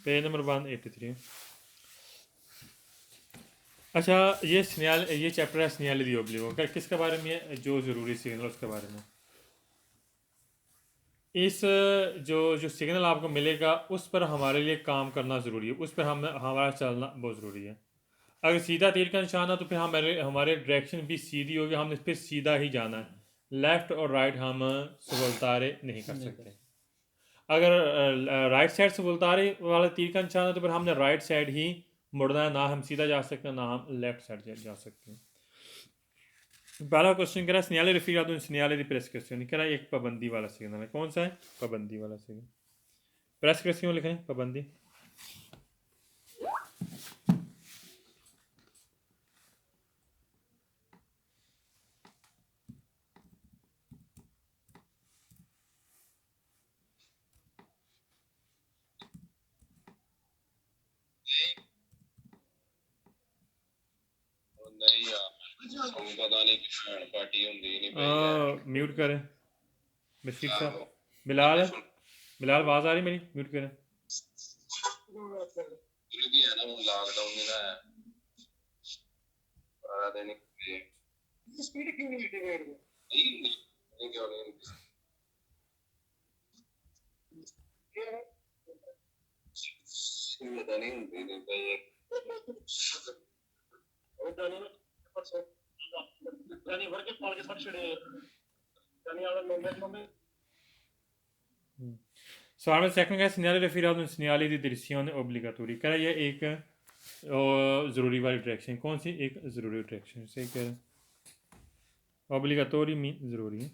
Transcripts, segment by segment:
Page number 183। अच्छा, ये signal, ये चैप्टर है सिग्नल दी ओब्लिगो। अगर किसके बारे में है? जो ज़रूरी सिग्नल उसके बारे में। इस जो जो सिग्नल आपको मिलेगा उस पर हमारे लिए काम करना ज़रूरी है, उस पर हमारा चलना बहुत ज़रूरी है। अगर सीधा तीर का निशान है तो फिर हमारे हमारे डायरेक्शन भी सीधी होगी, हमने फिर सीधा ही जाना है। लेफ़्ट और राइट हम सबुलतारे नहीं कर सकते। अगर राइट साइड सबुलतारे वाला तीर का निशान है तो फिर हमने राइट साइड ही मुड़ना है, ना हम सीधा जा सकते हैं ना हम लेफ़्ट साइड जा सकते हैं। पहला क्वेश्चन कह रहा है सिग्नल रिफिर सिग्नल दी प्रेस्क्रिप्शन, कह रहा है एक पाबंदी वाला सिग्नल है। कौन सा है? पाबंदी वाला सिग्नल। प्रेस्क्रिप्शन लिखें पाबंदी। नहीं यार, पता नहीं कि भैन पार्टी होंदी नहीं पई है। म्यूट करें बशीर साहब। आहो, बिलाल, बिलाल आवाज़ आ रही मेरी? म्यूट करें। खुल गया ना वो लॉकडाउन में ना सारा दिन स्पीड क्यों नहीं लेते गए? नहीं क्यों नहीं पता नहीं होंदी नहीं पई है। और जाने में परसों जाने भर के पाल के साथ छड़े जाने वाला लोग में सवाल में सेकंड है सिग्नल रिफिर सिग्नल दी direzione obbligatoria, कह रहा है ये एक ज़रूरी वाली डायरेक्शन। कौन सी? एक ज़रूरी डायरेक्शन। सही कह रहे हैं। ऑब्लिगाटोरी मीन ज़रूरी है।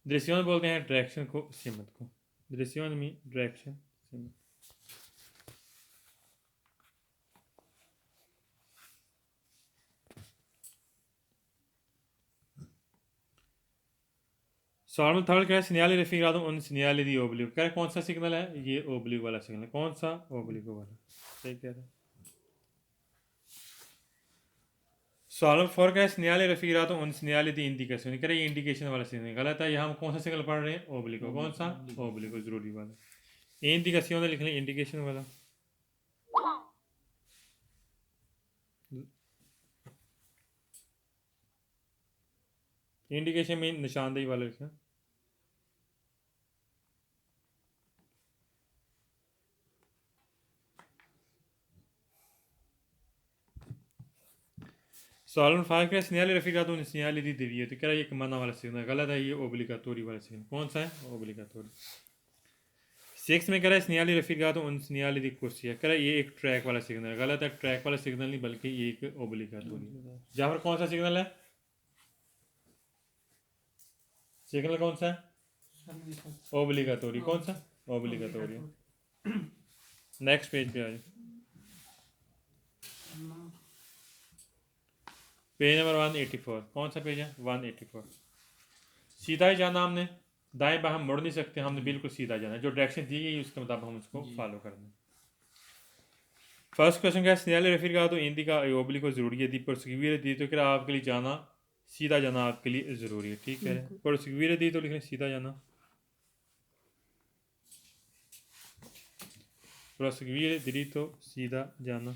direzione बोलते हैं डायरेक्शन को, सिमत को। direzione मीन डायरेक्शन, सिमत। सवाल में थर्ड क्या है सिग्नल रिफिर उन सिग्नल दी ओब्लिगो, कह रहा है कौन सा सिग्नल है? ये ओब्लिगो वाला सिग्नल। कौन सा? ओब्लिगो वाला। सही कह रहे हैं। सवाल में फोर क्या है सिग्नल रिफिर उन सिग्नल दी इंडिकेशन, कह रहे ये इंडिकेशन वाला सिग्नल गलत है। यहाँ हम कौन सा सिग्नल पढ़ रहे हैं? ओब्लिगो। कौन सा? ओब्लिगो, ज़रूरी वाला। इंडिकेशन लिख लें, इंडिकेशन वाला। इंडिकेशन में निशानदेही वाला लिखना। सवाल नंबर 5 का सिग्नल रफीका तो सिग्नल दी देवी है, तो कह रहा है ये मना वाला सिग्नल गलत है, ये ओब्लिगाटोरी वाला सिग्नल। कौन सा है? ओब्लिगाटोरी। 6 में कह रहा है सिग्नल रफीका तो उन सिग्नल दी कुर्सी है, कह रहा है ये एक ट्रैक वाला सिग्नल है। गलत है, ट्रैक वाला सिग्नल नहीं बल्कि ये एक ओब्लिगाटोरी। जाफर कौन सा सिग्नल है? सिग्नल कौन सा है? ओब्लिगाटोरी। कौन सा? ओब्लिगाटोरी। नेक्स्ट पेज पे आ जाए। Page number 184। कौन सा पेज है? 184। सीधा ही जाना हमने, दाएं बाएं हम मुड़ नहीं सकते, हमने बिल्कुल सीधा जाना है। जो डायरेक्शन दी गई उसके मुताबिक हम उसको फॉलो करना है। फर्स्ट क्वेश्चन क्या है सिग्नल रेफर का तो हिंदी का ओब्लिक को ज़रूरी है दी प्रोसिक्यूर दी, तो क्या आपके लिए जाना, सीधा जाना आपके लिए ज़रूरी है। ठीक है, प्रोसिक्यूर दी तो लिखें सीधा जाना। प्रोसिक्यूर दी तो सीधा जाना।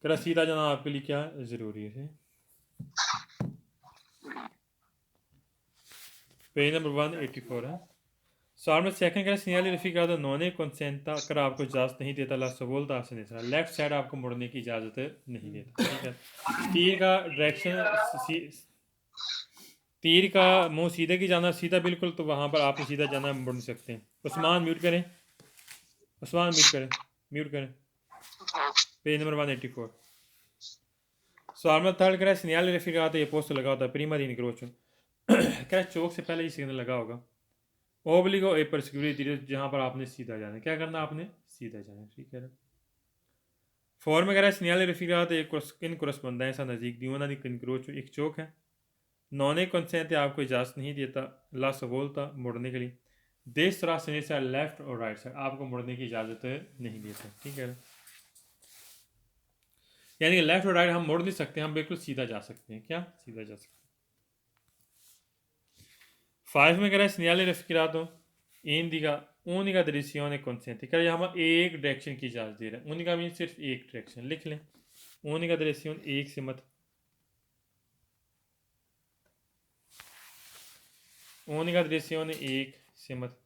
करा सीधा जाना आपके लिए क्या ज़रूरी है। पेज नंबर 184 है। सवाल में सेकंड का सिग्नल रफीक का नॉन कंसेंटा कर आपको इजाज़त नहीं देता ला सबोलता से नहीं, लेफ्ट साइड आपको मुड़ने की इजाज़त नहीं देता। ठीक है, तीर का डायरेक्शन, तीर का मुंह सीधे की जाना, सीधा बिल्कुल, तो वहाँ पर आपने सीधा जाना, मुड़ नहीं सकते। उस्मान म्यूट करें, उस्मान म्यूट करें, म्यूट करें। Page number 184। सवाल में थर्ड करें सिग्नल रफीक आता ये पोस्ट लगा होता है प्रीमा दी निक्रोचन, क्या चौक से पहले ही सिग्नल लगा होगा। ओब्लिगो ए पर सिक्योरिटी, जहाँ पर आपने सीधा जाना है। क्या करना आपने? सीधा जाना है। ठीक है। फोर में कह रहा है सिग्नल रफीकात एक इन कोरस्पोंडेंस नज़दीक दीवाना दी कनक्रोच एक चौक है। नॉन ए कंसेंट आपको इजाज़त नहीं देता ला सबोलता मुड़ने के लिए, देश तरह से लेफ्ट और राइट साइड आपको मुड़ने की इजाज़त नहीं देता। ठीक है। यानी कि लेफ्ट और राइट हम मोड़ नहीं सकते, हम बिल्कुल सीधा जा सकते हैं। क्या सीधा जा सकते हैं। 5 में कह रहा है segnale raffigurato indica unica direzione consente, कह रहा है यहाँ पर एक डायरेक्शन की इजाज़त दे रहा है। उनिका मीन सिर्फ एक डायरेक्शन, लिख लें unica direzione, एक से मत, unica direzione एक से मत।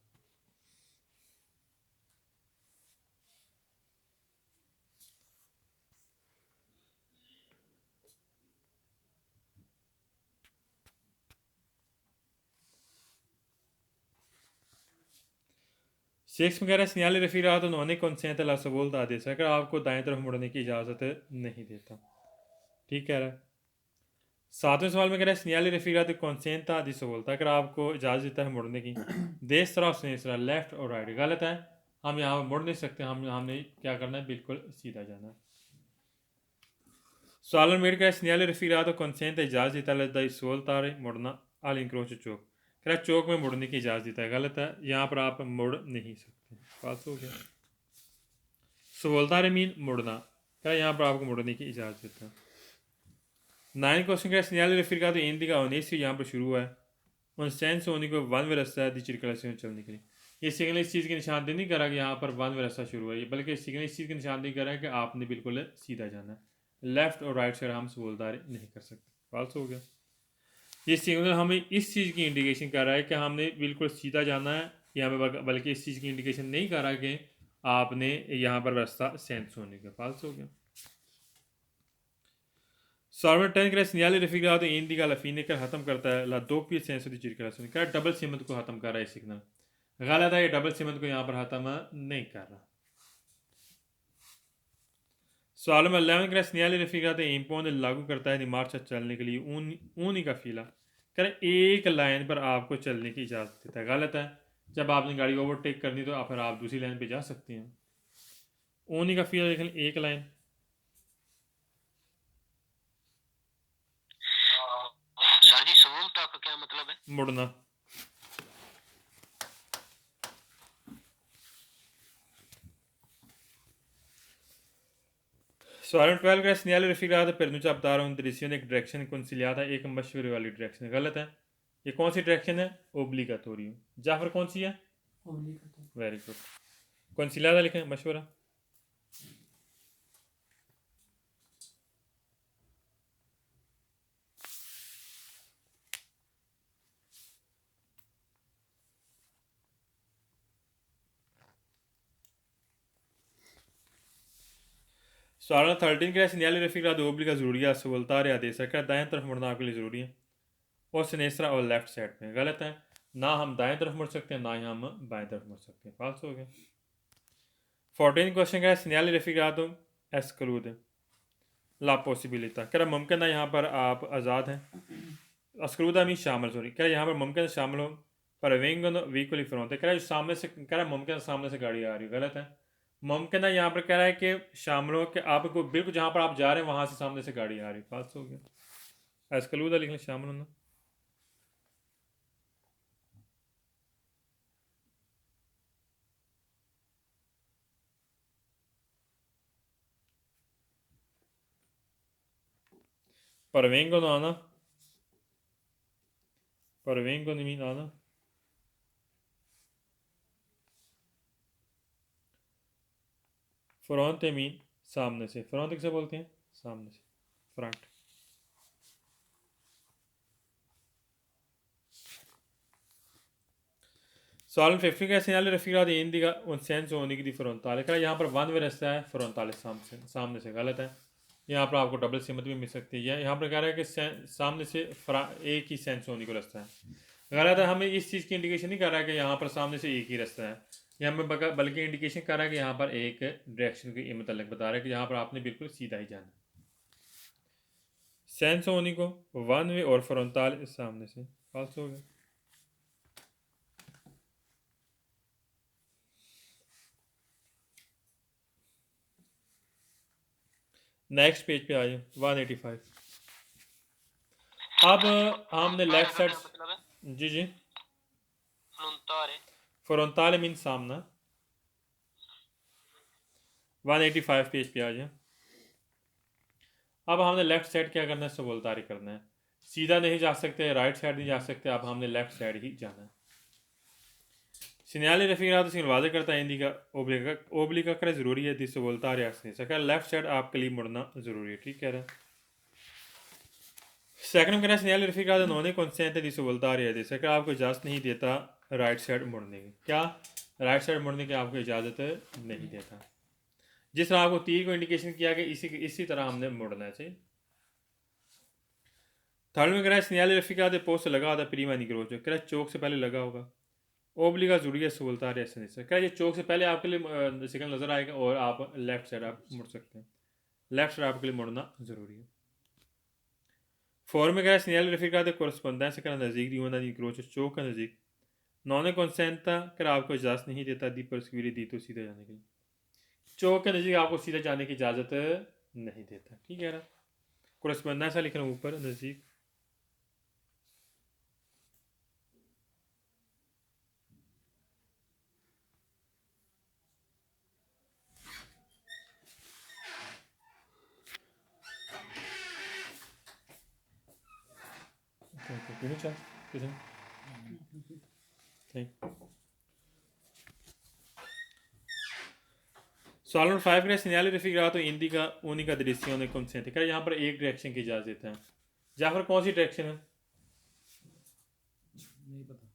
सिक्स में कह रहा है segnale raffigurato non consente la svolta a destra, अगर आपको दाएं तरफ मुड़ने की इजाज़त नहीं देता। ठीक कह रहा है। सातवें सवाल में कह रहा है segnale raffigurato consente di svolta, अगर आपको इजाज़त देता है मुड़ने की destra और sinistra, लेफ्ट और राइट। गलत है, हम यहाँ मुड़ नहीं सकते, हमने क्या करना है, बिल्कुल सीधा जाना है। सवाल नंबर 8 का segnale raffigurato consente इजाज़त देता है di svoltare मुड़ना all'incrocio चौक, कह रहा है चौक में मुड़ने की इजाज़त देता है। गलत है, यहाँ पर आप मुड़ नहीं सकते। पास हो गया। svoltare मीन मुड़ना, कह रहा है यहाँ पर आपको मुड़ने की इजाज़त देता है। 9 क्वेश्चन का segnale raffigurato indica un'essi, यहाँ पर शुरू है un senso unico one वे रास्ता है di circolazione चलने के लिए। ये सिग्नल इस चीज़ की निशानदेही नहीं कर रहा कि यहाँ पर वन वे रास्ता शुरू है, बल्कि सिग्नल इस चीज़ की निशानदेही कर रहा है कि आपने बिल्कुल सीधा जाना है। लेफ्ट और राइट साइड हम सवोलदार नहीं कर सकते। फाल्स हो गया। ये सिग्नल हमें इस चीज़ की इंडिकेशन कर रहा है कि हमने बिल्कुल सीधा जाना है, या हमें बल्कि इस चीज़ की इंडिकेशन नहीं कर रहा कि आपने यहाँ पर रास्ता सेंस होने का। फाल्स हो गया। Salve 10 का segnale raffigurato indica alla fine, का ख़त्म करता है la doppia senso di circolazione, क्या डबल सीमत को ख़त्म कर रहा है सिग्नल। गलत है, ये डबल सीमत को यहाँ पर ख़त्म नहीं कर रहा। सवाल नंबर 11 का segnale raffigurato impone, लागू करता है di marcia चलने के लिए unica fila, कर एक लाइन पर आपको चलने की इजाज़त देता है। गलत है, जब आपने गाड़ी ओवरटेक करनी तो फिर आप दूसरी लाइन पे जा सकते हैं। unica fila लिख लें, एक लाइन। सर जी सवोल्ता का क्या मतलब है? मुड़ना। सवाल 12 का segnale raffigurato pernuciare un direzione direction consigliata, एक मशवरे वाली डायरेक्शन। गलत है, ये कौन सी डायरेक्शन है? ओब्लिगाटोरियो। जाफर कौन सी है? Very good. consigliata लिखें, मशवरा। सवाल 13 का segnale raffigurato obbliga ज़रूरी है सवोल्तारे आदेश का दाएं तरफ मुड़ना आपके लिए ज़रूरी है, और सिनेस्रा और लेफ्ट साइड में। गलत है, ना हम दाएं तरफ मुड़ सकते हैं, ना ही हम बाएं तरफ मुड़ सकते हैं। फाल्स हो गया। 14 क्वेश्चन का segnale raffigurato esclude la possibilità, क्या मुमकिन है यहाँ पर आप आज़ाद हैं, अस्क्रूदा मीन शामिल, सॉरी, क्या यहाँ पर मुमकिन शामिल हो, पर वेंगन व्हीकल फ्रंट, कह रहा है सामने से, कह रहा है मुमकिन सामने से गाड़ी आ रही है। गलत है, मुमकिन है यहाँ पर कह रहा है कि शामिल हो कि आपको बिल्कुल जहाँ पर आप जा रहे हैं वहाँ से सामने से गाड़ी आ रही है। फाल्स हो गया। अस्क्रूदा लिख लें, शामिल होना। पर वेंगन आना, पर वेंगन मीन आना। फ्रंट मीन सामने से, फ्रंट किसे बोलते हैं? सामने से, फ्रंट। सवाल 50 का segnale raffigurato indica un senso unico di frontale, क्या यहाँ पर वन वे रास्ता है फ्रंटाले सामने से। गलत है, यहाँ पर आपको डबल सीमत भी मिल सकती है। यहाँ पर कह रहा है कि सामने से एक ही सेंस होने को रास्ता है। गलत है, हमें इस चीज़ की इंडिकेशन नहीं कर रहा है कि यहाँ पर सामने से एक ही रास्ता है, यहाँ में बल्कि इंडिकेशन कर रहा है कि यहाँ पर एक डायरेक्शन के मतलब बता रहा है कि यहाँ पर आपने बिल्कुल सीधा ही जाना। सेंस होने को वन वे और फ्रंटाल सामने से। फाल्स हो गया। नेक्स्ट पेज पे आइए, 185। अब हमने लेफ्ट साइड, मतलब है जी जी, फ्रंटारे फ्रंटाले मीन सामना। 185 पेज पे आ जाए। अब हमने लेफ्ट साइड क्या करना है, सबोलतारी करना है। सीधा नहीं जा सकते, राइट साइड नहीं जा सकते, अब हमने लेफ्ट साइड ही जाना है। Segnali raffigurato si वादे करता है इंदी का ओब्लिगा का ज़रूरी है, जिससे बोलता है रिएक्शन सका लेफ्ट साइड आपके लिए मुड़ना ज़रूरी है, ठीक कह रहा है। सेकंड कह रहा है segnali raffigurato non è consente di svoltare है, जैसे कि आपको इजाज़त नहीं देता राइट साइड मुड़ने की। क्या राइट साइड मुड़ने की आपको इजाज़त नहीं देता। जिस तरह आपको तीर को इंडिकेशन किया कि इसी तरह हमने मुड़ना चाहिए। थर्ड में कह रहा है segnali raffigurato पोस्ट लगा होता prima di incrocio, कह रहा है चौक से पहले लगा होगा। ओब्लिगा जरूरी है बोलता है ऐसे नहीं, क्या ये चौक से पहले आपके लिए सिग्नल नजर आएगा और आप लेफ्ट साइड आप मुड़ सकते हैं। लेफ्ट साइड आपके लिए मुड़ना जरूरी है। फोर में कह रहा है segnale raffigurate corrispondenza का नज़दीक दी होना दी क्रोच चौक का नज़दीक नॉन कॉन्सेंटा कर आपको इजाज़त नहीं देता दी परस्क्यूरी दी तो सीधे जाने के लिए। चौक के नज़दीक आपको सीधे जाने की इजाज़त नहीं देता, ठीक है ना। कोरस्पोंडेंसा लिख रहा हूँ ऊपर नज़दीक। सॉल्व 5 का segnale raffigurato indica unica direzione consente, क्या यहाँ पर एक डायरेक्शन की इजाज़त देता है। जाफर कौन सी डायरेक्शन है? नहीं पता।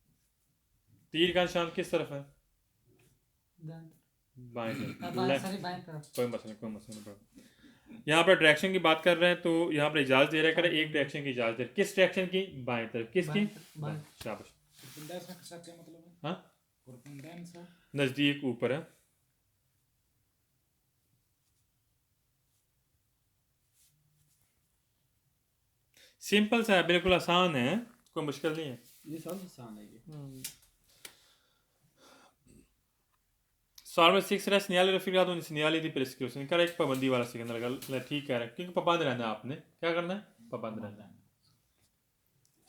तीर का निशान किस तरफ है? बाएं तरफ। कोई मसला नहीं। यहाँ पर डायरेक्शन की बात कर रहे हैं तो यहाँ पर इजाज़त दे रहा है, एक डायरेक्शन की इजाज़त दे रहा है। किस डायरेक्शन की? बाएं तरफ। किसकी? शाबाश। हाँ नज़दीक ऊपर है। सिंपल सा है, बिल्कुल आसान है, कोई मुश्किल नहीं है। ये सब आसान है ये। सवाल में 6 रहा है segnale raffigurato un segnale di prescrizione, कर एक पाबंदी वाला सिग्नल लगा, ठीक कह रहा है, क्योंकि पाबंद रहना है आपने, क्या करना है? पाबंद रहना है।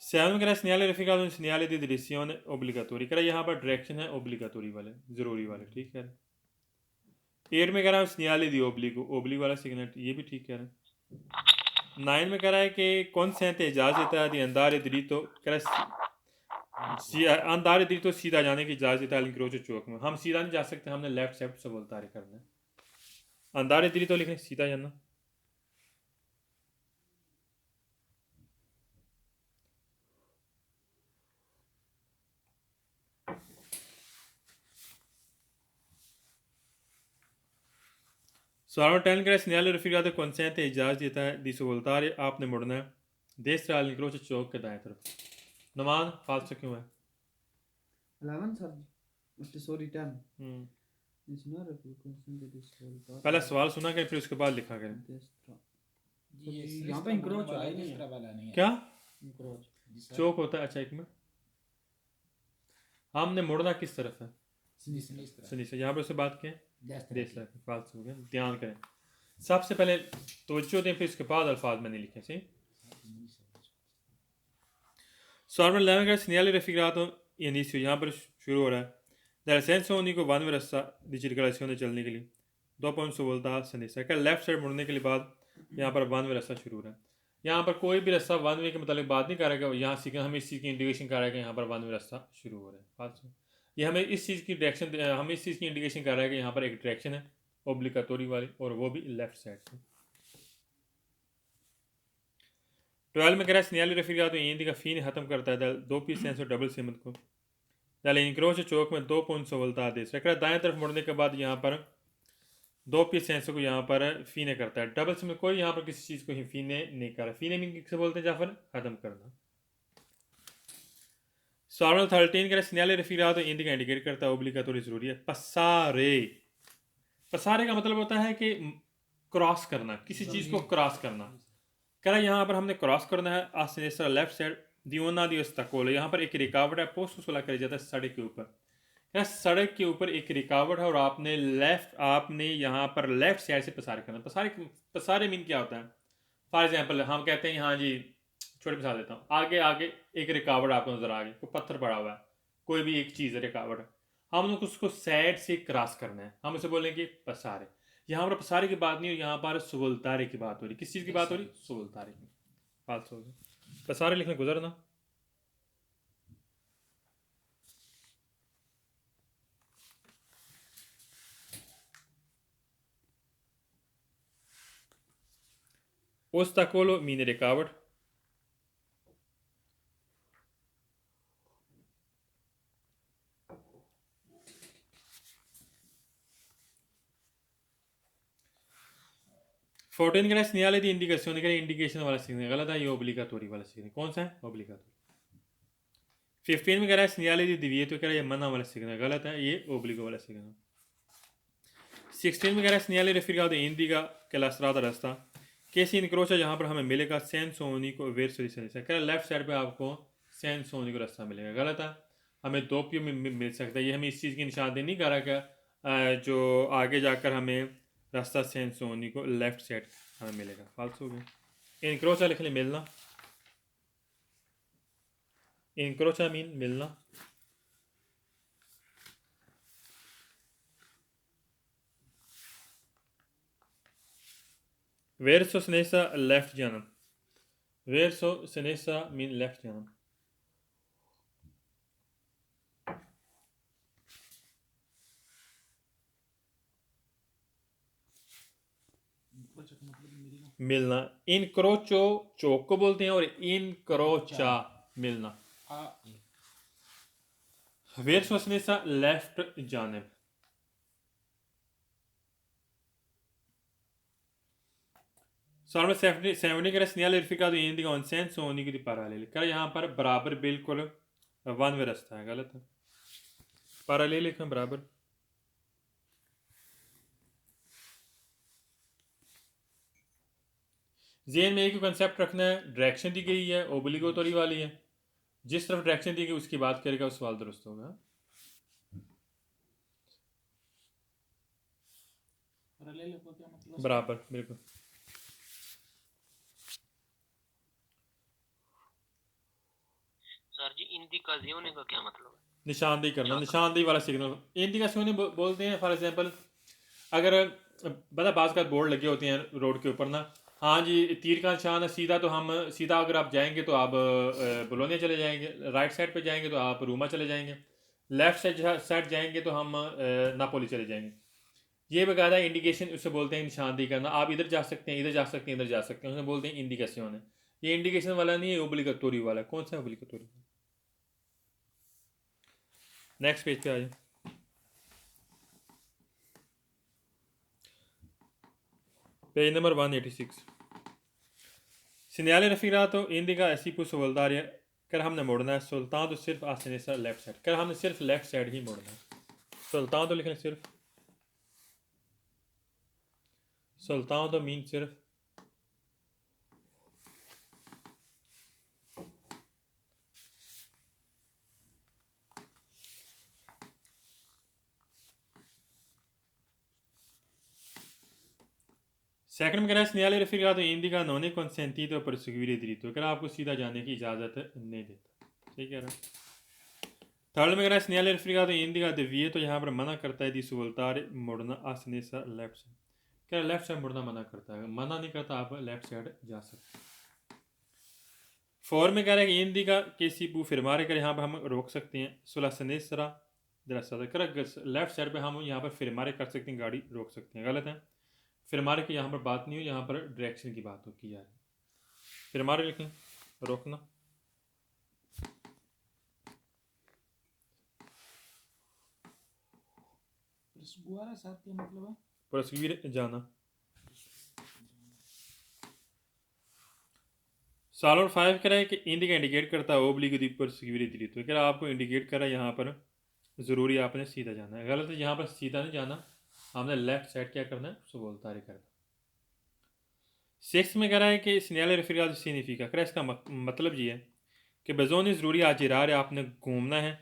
7 में कह रहा है segnale raffigurato un segnale di direzione obbligatoria, कह रहा है यहाँ पर डायरेक्शन है ओब्लिगाटोरी वाले, जरूरी वाले, ठीक कह रहा है। 8 में कह रहा है segnale di obbligo, ओब्लिग वाला सिग्नल, ये भी ठीक कह रहा है। 9 में कह रहा है कि consente इजाज़त देता है di andare dritto, कह रहा है अंदारे दी तो सीधा जाने की इजाज़त देता है इंक्रोचो चौक में। हम सीधा नहीं जा सकते, हमने लेफ्ट साइड से बोलतारी करना है। अंदारे दी तो लिखने सीधा जाना। सवाल 10 का segnale raffigurato consente इजाज़त देता है दी बोलतारी आपने मुड़ना है destra all'incrocio चौक के दाएं तरफ। नुमान फालतू क्यों है? 11 सर सॉरी 10 पहले सवाल सुना करें फिर उसके बाद लिखा करें। यहाँ पे इंक्रोच है नहीं। क्या इंक्रोच चौक होता है? अच्छा एक मिनट, हमने मुड़ना किस तरफ है? सनी से। यहाँ पर उससे बात करें देश फालतू हो गया, ध्यान करें। सबसे पहले तवज्जो दें, फिर उसके बाद अल्फाज मैंने लिखे सही। सवाल 11 का segnale raffigurato inizio, यहाँ पर शुरू हो रहा है dal senso unico vanno verso di circolazione चलने के लिए 2 volta a sinistra, क्या लेफ्ट साइड मुड़ने के लिए बाद यहाँ पर वन वे रास्ता शुरू हो रहा है। यहाँ पर कोई भी रास्ता वन वे के मतलब बात नहीं करेगा, यहाँ सीखना हमें इस चीज़ की इंडिकेशन कर रहा है कि यहाँ पर वन वे रास्ता शुरू हो रहा है। बात सुन, ये हमें इस चीज़ की डायरेक्शन, हमें इस चीज़ की इंडिकेशन कर रहा है कि यहाँ पर एक डायरेक्शन है ओब्लिगाटोरी वाली, और वो भी लेफ्ट साइड से। 12 में कह रहा है segnale raffigurato indica fine ख़त्म करता है दो पीस सेंस और डबल सेमत को डाले इंक्रोच चौक में 2 वोल्टा दे रहा है। दाएं तरफ मुड़ने के बाद यहाँ पर 2 पीस सेंस को यहाँ पर फीने करता है। डबल सेमत कोई यहाँ पर किसी चीज़ को ही फीने नहीं कर रहा। फीने मीन किसे बोलते हैं जाफर? ख़त्म करना। सवाल 13 कह रहा है segnale raffigurato indica इंडिकेट करता है ओब्लिगाटोरी ज़रूरी है passare। पसारे का मतलब होता है कि क्रॉस करना, किसी चीज़ को क्रॉस करना। कह रहा है यहाँ पर हमने क्रॉस करना है आ sinistra लेफ्ट साइड दियोना दी ostacolo, यहाँ पर एक रिकावट है पोस्ट सोला कर जाता है सड़क के ऊपर। क्या सड़क के ऊपर एक रिकावट है और आपने यहाँ पर लेफ्ट साइड से पसारे करना। पसारे मीन क्या होता है? फॉर एग्जांपल हम कहते हैं हाँ जी, छोटे मिसाल देता हूँ, आगे एक रिकावट आपको नजर आ गई, कोई पत्थर पड़ा हुआ है, कोई भी एक चीज़ है रिकावट है, हम लोग उसको साइड से क्रॉस करना है, हम उसे बोलेंगे पसारे। यहाँ पर पसारे की बात नहीं हो, यहाँ पर सुगुलतारे की बात हो रही। किस चीज़ की बात हो रही? सुगुलतारे की। फालस हो गया, पसारे लिखने गुजरना। ostacolo मीन रिकावट, फोर्टीन का segnale di indicazione, का इंडिकेशन वाला सीखने गलत है, ये ओब्लिगाटोरी वाला सीखने। कौन सा है? ओब्लिगाटोरी। 15 में कह रहा है segnale di divieto, कह रहा है ये मना वाला सीखना गलत है, ये ओब्लिगो वाला सीखना। 16 में कह रहा है segnale referido indica che la strada रास्ता che si incrocia, जहाँ पर हमें मिलेगा senso unico verso di sinistra, कह रहा है लेफ्ट साइड पे आपको senso unico रास्ता मिलेगा। गलत है, हमें दो पियो में मिल सकता है। ये हमें इस चीज़ की निशानदेही नहीं कर रहा कि जो आगे जाकर हमें रास्ता senso unico लेफ्ट साइड हमें मिलेगा। फालतू हो गया। incrocia लिख ले मिलना, incrocia मीन मिलना। verso sinistra लेफ्ट जाना, verso sinistra मीन लेफ्ट जाना। मिलना। इनक्रोचो चौक को बोलते हैं और इनक्रोचा मिलना। verso sinistra लेफ्ट जानिब। Salmo 70 का segnale verificato indica un senso unico di paralleli, कर यहाँ पर बराबर बिल्कुल वन वे रास्ता है। गलत है, पैरेलल लिखें बराबर। ज़हन में एक ही कंसेप्ट रखना है, डायरेक्शन दी गई है ओब्लिगोटरी वाली है, जिस तरफ डायरेक्शन दी गई उसकी बात करेगा उस सवाल दुरुस्त होगा। बराबर बिल्कुल। सर जी इंडिकाzione का क्या मतलब है? निशानदेही करना, निशानदेही वाला सिग्नल इंडिकेशन बोलते हैं। फॉर एग्जांपल अगर बता बाज़ का बोर्ड लगे होते हैं रोड के ऊपर ना, हाँ जी तीर का निशान है सीधा, तो हम सीधा अगर आप जाएंगे तो आप बोलोनिया चले जाएंगे, राइट साइड पे जाएंगे तो आप रूमा चले जाएंगे, लेफ्ट साइड जाएंगे तो हम नापोली चले जाएंगे। ये बकायदा इंडिकेशन उसे बोलते हैं निशानदेही करना। आप इधर जा सकते हैं, इधर जा सकते हैं, इधर जा सकते हैं, उसे बोलते हैं इंडिकेशन है। ये इंडिकेशन वाला नहीं है, ओब्लिगटोरी वाला। कौन सा ओब्लिगटोरी? नेक्स्ट पेज पे आ जाए। Page number 186। segnale raffinato indica ऐसी कुछ सुवलदार कर हमने मोड़ना है सुल्तान तो सिर्फ आसानी से लेफ्ट साइड, कर हमने सिर्फ लेफ्ट साइड ही मोड़ना है। सुल्तान तो लिखना सिर्फ, सुल्तान तो मीन सिर्फ। सेकंड में कह रहा है segnale raffinato indica non è consentito proseguire dritto, कर आपको सीधा जाने की इजाज़त नहीं देता। ठीक है ना। थर्ड में कह रहा है segnale raffinato indica deviato, तो यहाँ पर मना करता है दी सुवलतार मुड़ना आसानी से लेफ्ट साइड, क्या लेफ्ट साइड मुड़ना मना करता है, मना नहीं करता, आप लेफ्ट साइड जा सकते। फोर में कह रहा है कि indica che si può fermare, कर यहाँ पर हम रोक सकते हैं sulla sinistra della strada, कर लेफ्ट साइड पे हम यहाँ पर fermare कर सकते हैं, गाड़ी रोक सकते हैं। गलत है, फिरमारे की यहाँ पर बात नहीं हो, यहाँ पर डायरेक्शन की बात हो की जा रही है। फिरमारे लिखें रोकना, मतलब है परसवीर जाना। सालोर 5 कह रहा है कि इंडिका इंडिकेट करता है ओब्लिक दी परसवीर दी, तो क्या आपको इंडिकेट कर रहा है यहाँ पर ज़रूरी आपने सीधा जाना है। गलत है, यहाँ पर सीधा नहीं जाना, हमने लेफ्ट साइड क्या करना है सो बोलता है करना। 6 में कह रहा है कि segnale raffinato significa, कर इसका मतलब ये है कि बेजोनी ज़रूरी आजिरार है, आपने घूमना है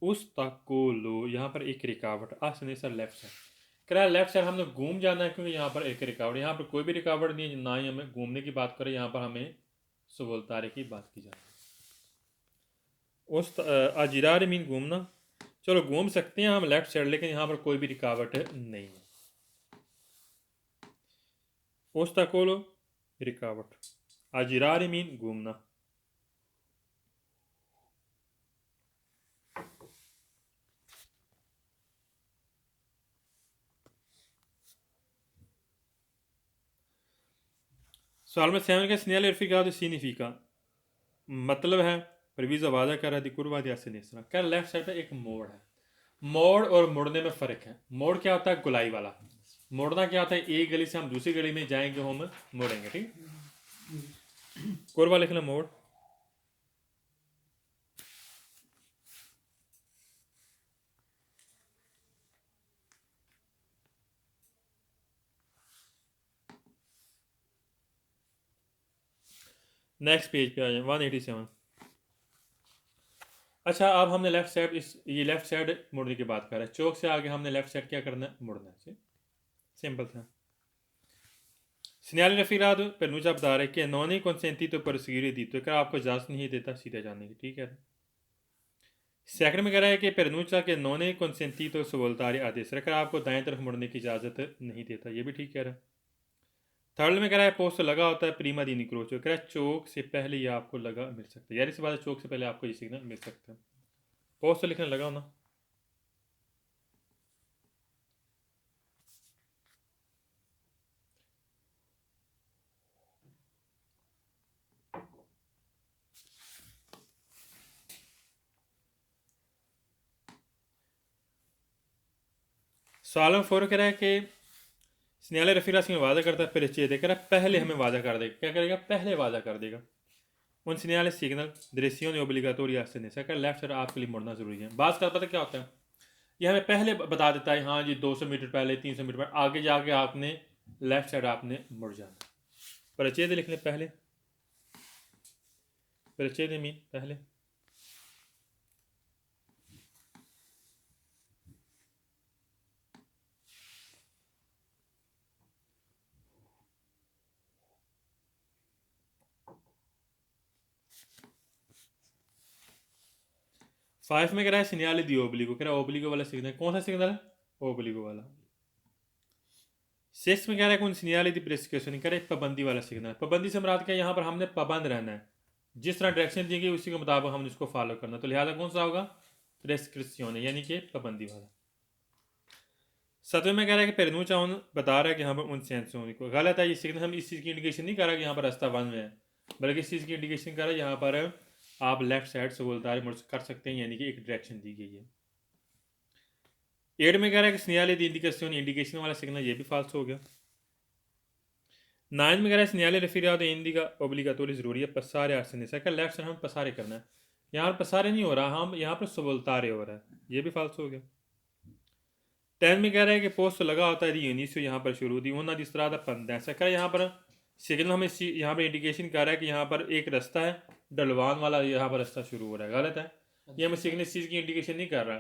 उस तक को लो, यहाँ पर एक रिकावट आसने सर लेफ्ट साइड, कह लेफ्ट साइड हमने घूम जाना है क्योंकि यहाँ पर एक रिकावट, यहाँ पर कोई भी रिकावट नहीं है, ना ही हमें घूमने की बात करें, यहाँ पर हमें सुबुलतारे की बात की जाए। उस आजिरार मीन घूमना, चलो घूम सकते हैं हम लेफ्ट साइड, लेकिन यहाँ पर कोई भी रिकावट नहीं है। ओस्ताकोलो रिकावट, आजिरार मीन घूमना। सवाल में 7 का segnale verificato significa, मतलब है previso वादा कर रहा दी कुर्वा दिया सिनेसरा क्या लेफ्ट साइड पे एक मोड़ है। मोड़ और मुड़ने में फ़र्क है। मोड़ क्या होता है? गुलाई वाला। मुड़ना क्या होता है? एक गली से हम दूसरी गली में जाएंगे, हम मुड़ेंगे, ठीक। कुर्वा लिखना मोड़। नेक्स्ट पेज पे आ जाए 187। अच्छा, अब हमने लेफ्ट साइड ये लेफ्ट साइड मुड़ने की बात कर रहे हैं। चौक से आगे हमने लेफ्ट साइड क्या करना है? मुड़ना है। सिंपल था। सिग्नल रफीराद पेनुचा बता रहे कि नॉन ही कंसेंटीतो पर सिगरी दी, तो क्या आपको इजाज़त नहीं देता सीधे जाने की, ठीक है। सेकंड में कह रहा है कि पेनुचा के नॉन ही कंसेंटीतो सवोल्तारी आदेश रखकर आपको दाएं तरफ मुड़ने की इजाज़त नहीं देता, ये भी ठीक कह रहा है। थर्ड में कह रहा है पोस्ट लगा होता है प्रीमा दी निक्रोचो, कह रहा है चौक से पहले ये आपको लगा मिल सकता है, यार इस बात चौक से पहले आपको ये सिग्नल मिल सकता है। पोस्ट लिखने लगा होना। सवाल में फोर कह रहा है कि स्नेहाले रफीरा सिंह वादा करता है, फिर चेते कह रहा है पहले हमें वादा कर देगा। क्या करेगा? पहले वादा कर देगा। उन सिग्नल सिग्नल दृश्यों ने ओब्लिगाटोरी से नहीं लेफ्ट साइड आपके लिए मुड़ना जरूरी है। बात का पता क्या होता है? ये हमें पहले बता देता है, हाँ जी 200 मीटर पहले, 300 मीटर पहले, आगे जाके आपने लेफ्ट साइड आपने मुड़ जाना। परिचय लिख लें पहले। परिचय मीन पहले। फाइव में कह रहा है सिग्नल दी ओब्लिगो, कह रहा है ओब्लिगो वाला सिग्नल। कौन सा सिग्नल है? ओब्लिगो वाला। सिक्स में कह रहा है कौन सिग्नल दी प्रेस्क्रिप्शन, कह रहा है पाबंदी वाला सिग्नल। पाबंदी से मुराद क्या है? यहाँ पर हमने पाबंद रहना है, जिस तरह डायरेक्शन दी गई उसी के मुताबिक हमने उसको फॉलो करना, तो लिहाजा कौन सा होगा? प्रेस्क्रिप्शन, यानी कि पाबंदी वाला। सतवें में कह रहा है कि पेरनूचा उन बता रहा है कि यहाँ पर उन सेंस होने को गलत है। ये सिग्नल हम इस चीज़ की इंडिकेशन नहीं कर रहा कि यहाँ पर रास्ता बंद है, बल्कि इस चीज़ की इंडिकेशन कर रहा है यहाँ पर आप लेफ्ट साइड से बोलता है मुड़ कर सकते हैं, यानी कि एक डायरेक्शन दी गई है। 8 में कह रहा है कि सिग्नल दी इंडिकेशन, इंडिकेशन वाला सिग्नल ये भी फाल्स हो गया। 9 में कह रहा है सिग्नल रेफिराद इंडिका ओब्लिगाटोरी जरूरी है पसारे आसने से, लेफ्ट साइड हम पसारे करना है। यहाँ पर पसारे नहीं हो रहा, हम यहाँ पर सबोल्तारे हो रहा है, ये भी फाल्स हो गया। 10 में कह रहा है कि पोस्ट लगा होता है यूनिस यहाँ पर शुरू दी उन्होंने जिस तरह का पंदा ऐसा कर यहाँ पर सिग्नल हमें यहाँ पर इंडिकेशन कर रहा है कि यहाँ पर एक रास्ता है डलवान वाला, यहाँ पर रास्ता शुरू हो रहा है। गलत है, ये हमें सिग्नल इस चीज़ की इंडिकेशन नहीं कर रहा,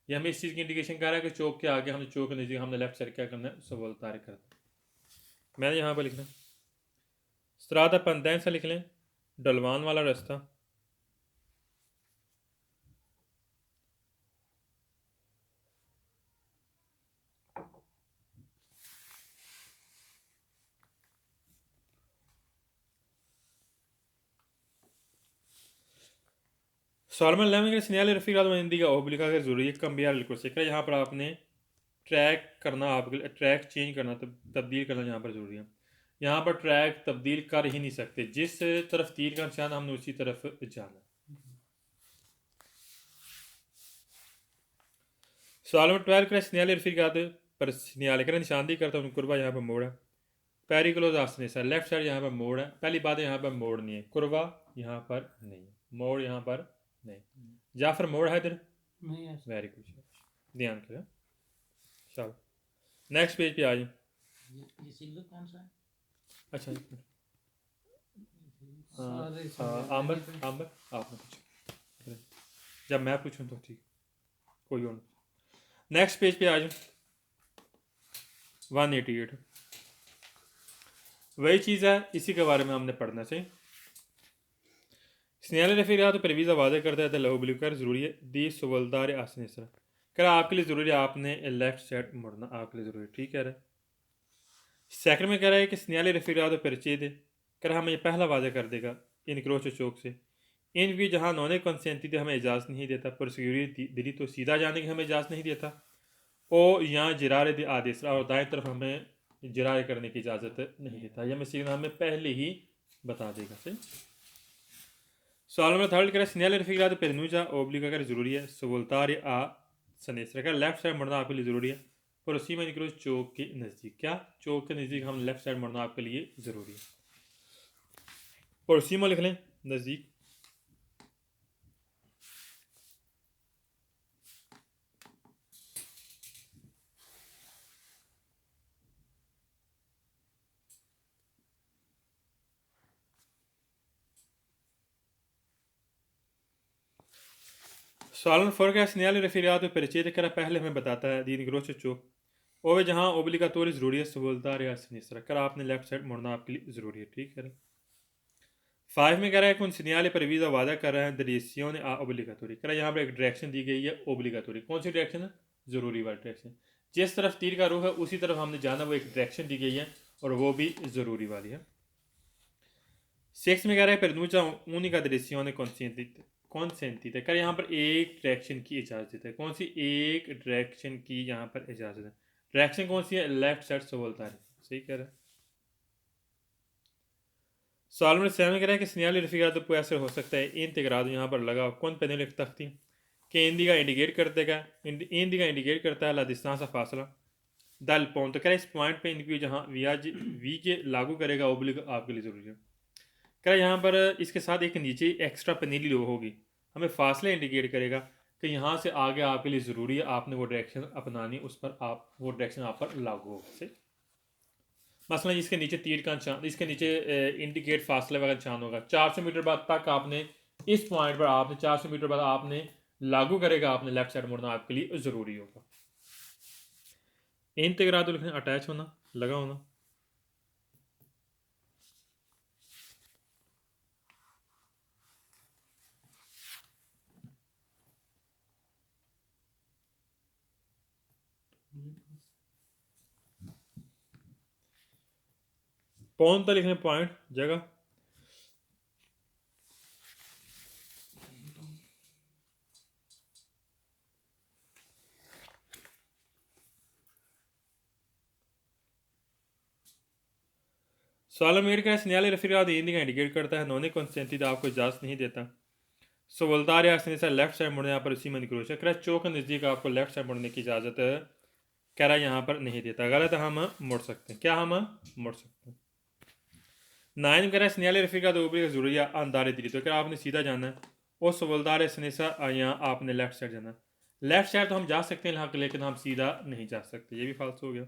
ये हमें इस चीज़ की इंडिकेशन कर रहा है कि चौक के आगे हमने चौक के नज़दीक हमने लेफ्ट साइड क्या करना है? सबोल्तारे करना। मैंने यहाँ पर लिखना स्त्रादा पंदा से लिख लें, डलवान वाला रास्ता। सॉलमन लेवन के सिग्नल रफीक हिंदी का ओब्लिगा का जरूरी है कम्बियार लिखो से यहाँ पर आपने ट्रैक करना, आपके ट्रैक चेंज करना, तब्दील करना यहाँ पर ज़रूरी है। यहाँ पर ट्रैक तब्दील कर ही नहीं सकते, जिस तरफ तीर का निशान हमने उसी तरफ जाना। सॉलमन 12 का सिग्नल रफीक पर सिग्नल कर निशानदी करता हूँ कुर्बा यहाँ पर मोड़ है। पेरिक्लोज आसने से लेफ्ट साइड यहाँ पर मोड़ है। पहली बात है यहाँ पर मोड़ नहीं है, कुर्बा यहाँ पर नहीं है, मोड़ यहाँ पर नहीं। जाफर मोड़ है इधर नहीं है। वेरी गुड, ध्यान करें। चलो नेक्स्ट पेज पे आ जाए। ये सिग्नल कौन सा है? अच्छा सारे आम्बर आम्बर आपने पूछा, जब मैं पूछूं तो ठीक, कोई और। नेक्स्ट पेज पे आ जाए 188। वही चीज़ है, इसी के बारे में हमने पढ़ना चाहिए। स्नेहल रफीरा तो परवीज़ा वादे करता है लहू बिलू कर ज़रूरी है दी सवलदार आसने कर आपके लिए ज़रूरी है आपने लेफ्ट साइड मुड़ना, आपके लिए ज़रूरी, ठीक है। सेकंड में कह रहा है कि सिग्नल रफीराद परचेदे कर हमें ये पहला वादे कर देगा इनक्रोच चौक से इन भी जहाँ नॉन कंसेंटी थे हमें इजाज़त नहीं देता पर सिक्योरिटी दिली तो सीधा जाने की हमें इजाज़त नहीं देता और यहाँ जरार दे आदेश और दाएं तरफ हमें जरार करने की इजाज़त नहीं देता यह मैं सिग्नल हमें पहले ही बता देगा सही सवाल नंबर थर्ड करें सिग्नल रफीराद पेरनूजा ओब्लिगा कर ज़रूरी है सवोल्तार आ सनेसरा का लेफ्ट साइड मुड़ना आपके लिए ज़रूरी है और उसी में निकलो चौक के नज़दीक क्या चौक के नज़दीक हम लेफ्ट साइड मुड़ना आपके लिए ज़रूरी है और उसी में लिख लें नज़दीक सवाल फ़र्क है सिग्नल रफीराद परिचय करा पहले हमें बताता है दीन ग्रोच चौक और जहाँ ओब्लिगाटोरी ज़रूरी है सहूलदार या सनीसरा कर आपने लेफ्ट साइड मुड़ना आपके लिए ज़रूरी है ठीक है 5 में कह रहा है कि उन सिग्नल पर वीज़ा वादा कर रहे हैं दरेसियों ने ओब्लिगाटोरी कर यहाँ पर एक डायरेक्शन दी गई है ओब्लिगाटोरी कौन सी डायरेक्शन है ज़रूरी वाली डायरेक्शन जिस तरफ तीर का रुख है उसी तरफ हमने जाना वो एक डायरेक्शन दी गई है और वो भी ज़रूरी वाली है 6 में कह रहा है परनूचा उन्हीं का दरेसियों ने कौनसेंटी थे कर यहाँ पर एक डायरेक्शन की इजाज़त है कौन सी एक डायरेक्शन की यहाँ पर इजाज़त है डायरेक्शन कौन सी है लेफ्ट साइड से बोलता है सही कह रहा है सवाल में सेवन कह रहा है कि सिग्नल रफीका तो ऐसे हो सकता है इन तकरार यहाँ पर लगा कौन पैनल एक तख्ती कि इंदी का इंडिकेट कर देगा इंदी का इंडिकेट करता है लादिस्तान सा फासला दल पौन तो कह रहा है इस पॉइंट पे इनकी जहाँ वी के लागू करेगा ओब्लिग आपके लिए ज़रूरी है कह रहा है यहाँ पर इसके साथ एक नीचे एक्स्ट्रा पनीली होगी हमें फासले इंडिकेट करेगा कि यहाँ से आगे आपके लिए ज़रूरी है आपने वो डायरेक्शन अपनानी उस पर आप वो डायरेक्शन आप पर लागू होगा सही मसलन इसके नीचे तीर का निशान इसके नीचे इंडिकेट फासले वगैरह निशान होगा 400 मीटर बाद तक आपने इस पॉइंट पर आपने 400 मीटर बाद आपने लागू करेगा आपने लेफ्ट साइड मुड़ना आपके लिए ज़रूरी होगा इन तकरार लिखने अटैच होना लगा होना पौन तो लिखने पॉइंट जगह सवाल मेड का सिग्नल रफीराद हिंदी का इंडिकेट करता है नॉन कंसेंटी आपको इजाज़त नहीं देता सवलदार या से लेफ्ट साइड मुड़ने यहाँ पर उसी में निक्रोच कह चौक के नज़दीक आपको लेफ्ट साइड मुड़ने की इजाज़त कह रहा है यहाँ पर नहीं देता गलत है हम मुड़ सकते हैं क्या हम मुड़ सकते हैं 9 कह रहा है सिग्नल रफीका तो ऊपर ज़रूरी है अंदारे दिली तो क्या आपने सीधा जाना है और सवलदार सनेसा यहाँ आपने लेफ्ट साइड जाना है लेफ्ट साइड तो हम जा सकते हैं लेकिन हम सीधा नहीं जा सकते ये भी फालस हो गया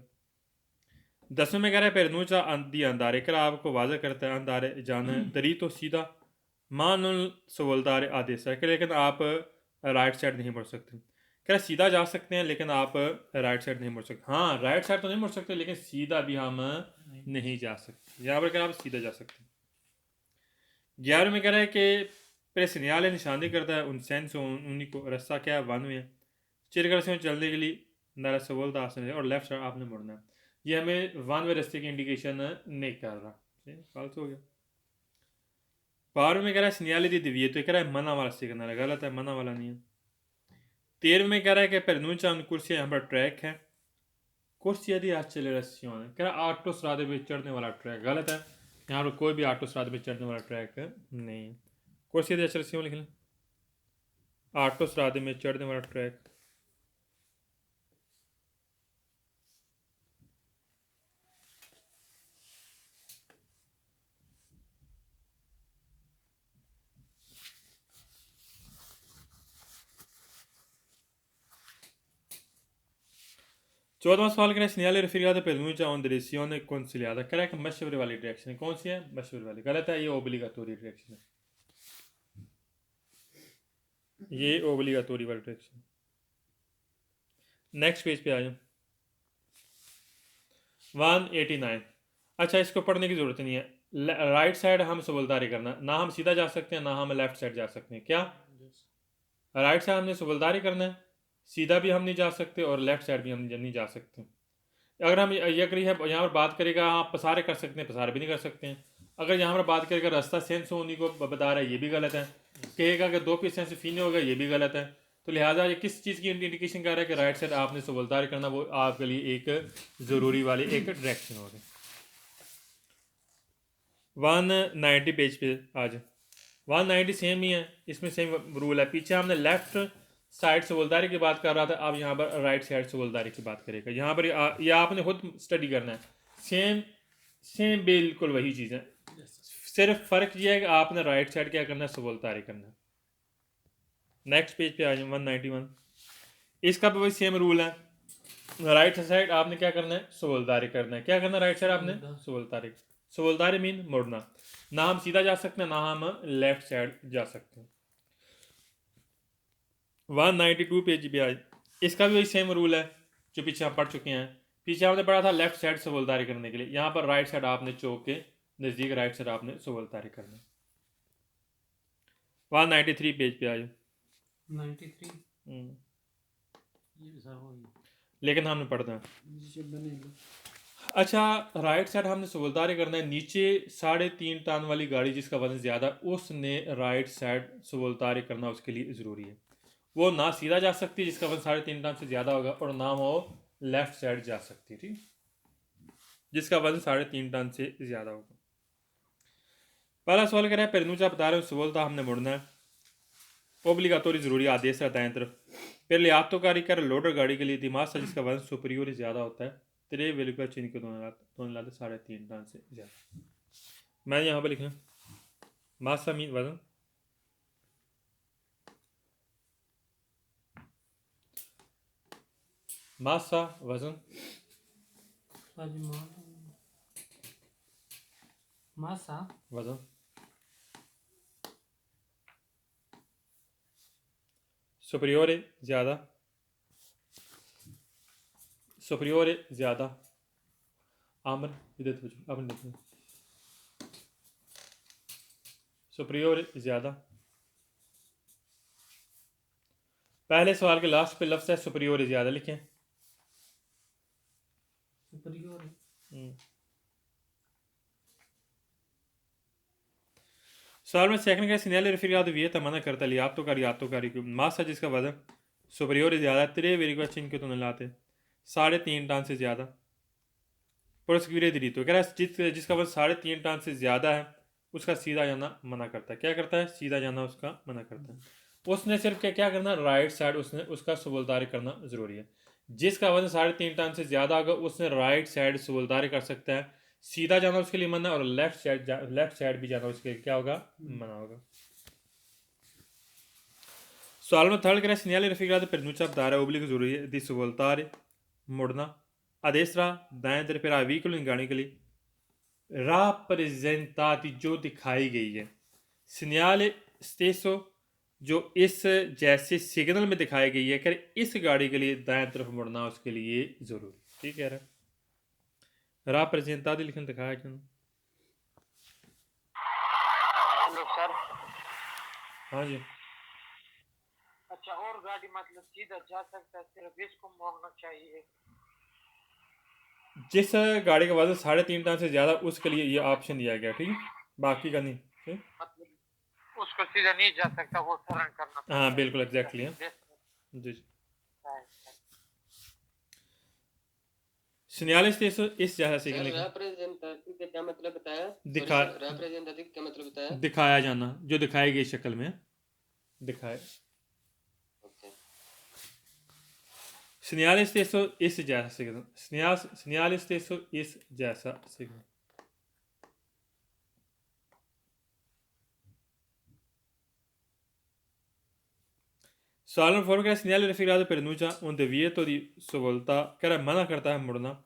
10वें में कह रहा है पेरनूचा दी अंदारे कर आपको वाजह करता है अंदारे जाना है दरी तो सीधा मानुल सवलदार आदेश है लेकिन आप राइट साइड नहीं मुड़ सकते कह रहा सीधा जा सकते हैं लेकिन आप राइट साइड नहीं मुड़ सकते हाँ राइट साइड तो नहीं मुड़ सकते लेकिन सीधा भी हम नहीं जा सकते यहाँ पर कह आप सीधा जा सकते हैं 11 में कह रहा है कि प्रेसनियाल निशानी करता है उन सेंस उन्हीं को रास्ता क्या है 1 में चिरगर से चलने के लिए नारा सवलदा आसन और लेफ्ट साइड आपने मुड़ना है ये हमें 1 वे रास्ते की इंडिकेशन नहीं कर रहा फालस हो गया 12 में कह रहा है सिग्नल दी दिव्य तो कह रहा है मना वाला रास्ते करना गलत है मना वाला नहीं है 13 में कह रहा है कि परनूचा कुर्सी यहाँ पर ट्रैक है कुर्सी दी एक्सेलरेशन है कह रहा है ऑटो सरादे पे चढ़ने वाला ट्रैक गलत है यहाँ पर कोई भी ऑटो सरादे पे चढ़ने वाला ट्रैक नहीं है कुर्सी दी एक्सेलरेशन लिख लें ऑटो सरादे में चढ़ने वाला ट्रैक 14वां सवाल करें सिग्नल रफीका पेलमुचा ऑन डायरेक्शन conciliada करें कि मशवरे वाली डायरेक्शन कौन सी है मशवरे वाली गलत है ये ओब्लिगाटोरी डायरेक्शन है ये ओब्लिगाटोरी वाली डायरेक्शन नेक्स्ट पेज पे आ जाओ 189 अच्छा इसको पढ़ने की ज़रूरत नहीं है राइट साइड हम सबलदारी करना ना हम सीधा जा सकते हैं ना हम लेफ्ट साइड जा सकते हैं क्या राइट साइड हमने सबलदारी करना है सीधा भी हम नहीं जा सकते और लेफ्ट साइड भी हम नहीं जा सकते अगर हम ये करिए यहाँ पर बात करेगा, हाँ पसारे कर सकते हैं, पसारे भी नहीं कर सकते हैं। अगर यहाँ पर बात करेगा रास्ता सेंस होने को बता रहा है, ये भी गलत है। कहेगा कि दो पीस सेंस फीने होगा, ये भी गलत है। तो लिहाजा ये किस चीज़ की इंडिकेशन कर रहा है कि राइट साइड आपने सवलदारी करना, वो आपके लिए एक ज़रूरी वाली एक डायरेक्शन होगी। 190 पेज पे आज 190 सेम ही है, इसमें सेम रूल है। पीछे हमने लेफ्ट साइड सवलदारी की बात कर रहा था, अब यहाँ पर राइट साइड सवलदारी की बात करेगा। यहाँ पर ये आपने खुद स्टडी करना है। सेम सेम बिल्कुल वही चीज़ है, सिर्फ फ़र्क ये है कि आपने राइट साइड क्या करना है, सवलदारी करना है। नेक्स्ट पेज पे आ जाए 191, इसका भी वही सेम रूल है। राइट साइड आपने क्या करना है, सवलदारी करना है। क्या करना है राइट साइड आपने, सवलदारी। सवलदारी मीन मुड़ना, ना हम सीधा जा सकते हैं ना हम लेफ्ट साइड जा सकते हैं। 192 पेज भी आज, इसका भी वही सेम रूल है जो पीछे हम पढ़ चुके हैं। पीछे हमने पढ़ा था लेफ्ट साइड सवलदारी करने के लिए, यहाँ पर राइट साइड आपने चौक के नज़दीक राइट साइड आपने सवलदारी करना है। 193 पेज पे आज 93 ये भी सर हो गया। लेकिन हमने पढ़ना है। अच्छा, राइट साइड हमने सवलदारी करना है। नीचे 3.5 टन वाली गाड़ी जिसका वजन ज़्यादा, उसने राइट साइड सवलदारी करना उसके लिए ज़रूरी है। वो ना सीधा जा सकती जिसका वजन 3.5 टन से ज़्यादा होगा, और ना वो लेफ्ट साइड जा सकती, ठीक, जिसका वजन 3.5 टन से ज़्यादा होगा। पहला सवाल कह रहा है पेरनूचा बता रहे हो सवलता हमने मुड़ना है, ओब्लिगातोरी ज़रूरी आदेश रहता है तरफ। फिर लियातोकारी कर लोडर गाड़ी के लिए दिमाग सा जिसका वजन सुपरियोर ज़्यादा होता है, तेरे वेलुका चीन के दोनों लाते 3.5 टन से ज़्यादा। मैं यहाँ पर लिखना मासा मीन वजन, मासा वजन, मासा वजन, सुपरियोर ज़्यादा, सुपरियोर ज़्यादा, आमन इधर अब लिखना सुपरियोर ज़्यादा। पहले सवाल के लास्ट पे लफ्ज़ है सुपरियोर ज़्यादा, लिखें सुपरियोर सवाल में सेकंड का सिग्नल रिफिर वियत मना करता लिया आप तो कारी को मासा जिसका वजन सुपरियोर ज़्यादा, तेरे वेरिका चिन्ह के तो न लाते 3.5 टन से ज़्यादा। प्रोस्क्यूरे दिली तो कह रहा है जिसका वजन 3.5 टन से ज़्यादा है उसका सीधा जाना मना करता है। क्या करता है, सीधा जाना उसका मना करता है। उसने सिर्फ क्या करना, राइट साइड उसने उसका सवलदारी करना ज़रूरी है। जिसका वजन 3.5 टन से ज़्यादा होगा उसने राइट साइड सवलदारी कर सकता है, सीधा जाना उसके लिए मना, और लेफ्ट साइड भी जाना उसके लिए क्या होगा, मना होगा। सवाल में थर्ड करें सिग्नल रिफिर पेरनूचा बता रहा है ओब्लिक जरूरी है दी सवलदारी मुड़ना आदेश रहा दाएं तरफ फिर व्हीकल गाड़ी के लिए राप्रेजेंताती जो दिखाई गई है सिग्नल स्टेसो जो इस जैसे सिग्नल में दिखाई गई है, कर इस गाड़ी के लिए दाएं तरफ मुड़ना उसके लिए जरूरी, ठीक है। राप्रेजेंताती लिखने दिखाया क्यों? Hello sir. हाँ जी, अच्छा, और गाड़ी मतलब सीधा जा सकता है, सिर्फ इसको मोड़ना चाहिए? जिस गाड़ी का वजन 3.5 टन से ज़्यादा उसके लिए ये ऑप्शन दिया गया, ठीक है, बाकी का नहीं, ठीक? मतलब उसको सीधा नहीं जा सकता, वो टर्न करना पड़ता हाँ है। बिल्कुल एग्जैक्टली है जी। सिग्नलिस्ट इस जगह से रिप्रेजेंटेटिव का क्या मतलब बताया? दिखा रिप्रेजेंटेटिव क्या मतलब बताया? दिखाया जाना, जो दिखाई गई शक्ल में दिखाए। ओके, सिग्नलिस्ट इस जैसा सिग्नल, सिग्नलिस्ट इस जैसा सिग्नल। सवाल नंबर 4 का सिग्नल रिफिर पेरनूचा उन वियतो दी सवलता कह रहा मना करता है मुड़ना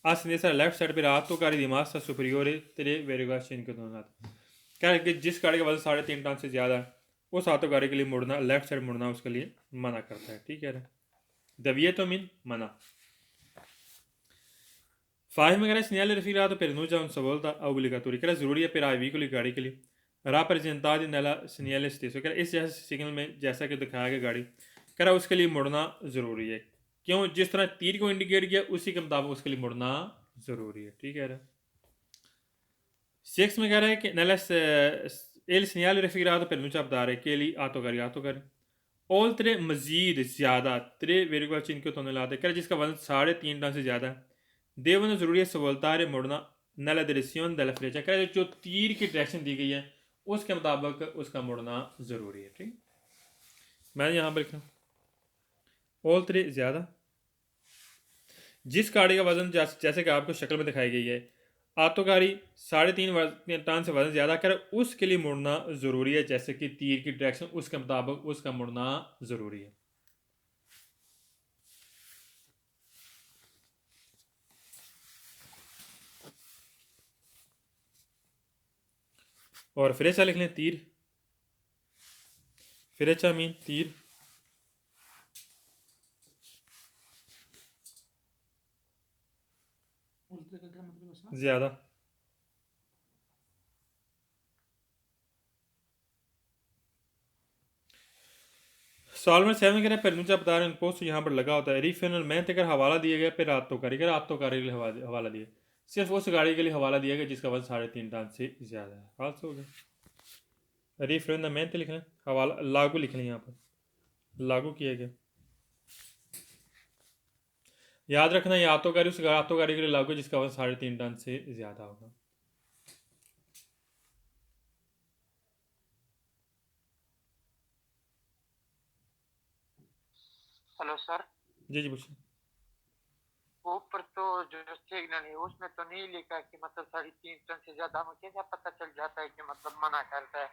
आ सिग्नेचर लेफ्ट साइड पे रात तो कारी दिमाग सा सुपरियोर तेरे वेरेगा चिन्ह के दोनों कह रहा कि जिस गाड़ी का वजन 3.5 टन से ज़्यादा है उस हाथों गाड़ी के लिए मुड़ना, लेफ्ट साइड मुड़ना उसके लिए मना करता है, ठीक है। दवियतो मीन मना। 5 में कह रहा है सिग्नल रिफिर पेरनूचा उन सवलता ओब्लिगातोरी कह रहा ज़रूरी है फिर व्हीकल गाड़ी के लिए राप्रेजेंतादी नला सिग्नलिस्ट कह रहा इस जैसे सिग्नल में जैसा कि दिखाया गया गाड़ी कह रहा उसके लिए मुड़ना ज़रूरी है। क्यों? जिस तरह तीर को इंडिकेट किया उसी के मुताबिक उसके लिए मुड़ना ज़रूरी है। ठीक है। 6 में कह रहा है कि il segnale raffigurato per l'enunciato dare che li autocari oltre मजीद ज़्यादा 3,5 tonnellate कह रहा है जिसका वजन 3.5 टन से ज़्यादा है devono ज़रूरी है svoltare मुड़ना nella direzione della freccia कह रहा है जो तीर की डायरेक्शन दी गई है उसके मुताबिक उसका मुड़ना ज़रूरी है। ठीक, मैंने यहाँ पर लिखा oltre ज़्यादा, जिस गाड़ी का वजन जैसे कि आपको शक्ल में दिखाई गई है आतोकारी 3.5 टन से वजन ज़्यादा कर उसके लिए मुड़ना ज़रूरी है, जैसे कि तीर की डायरेक्शन उसके मुताबिक उसका मुड़ना ज़रूरी है। और फ्रेचा लिख लें तीर, फ्रेचा मीन तीर, उल्टे का क्या मतलब है सर? ज़्यादा। सवाल में 7 कह रहे हैं पेनुचा बता रहे हैं पोस्ट यहाँ पर लगा होता है रीफिनल में अगर हवाला दिया गया फिर आत्मकारी कर आत्मकारी के लिए हवाला दिया सिर्फ उस गाड़ी के लिए हवाला दिया गया जिसका वजन 3.5 टन से ज़्यादा है। फाल्स हो गया। रीफिनल में लिख लें, हवाला लागू लिख लें, यहाँ पर लागू किया गया। याद रखना ये आत्मकारी उस आत्मकारी के लिए लागू जिसका वजन 3.5 टन से ज़्यादा होगा। Hello sir. जी जी पूछिए। ऊपर तो जो सिग्नल है उसमें तो नहीं लिखा कि मतलब 3.5 टन से ज्यादा, हमें कैसे पता चल जाता है कि मतलब मना करता है?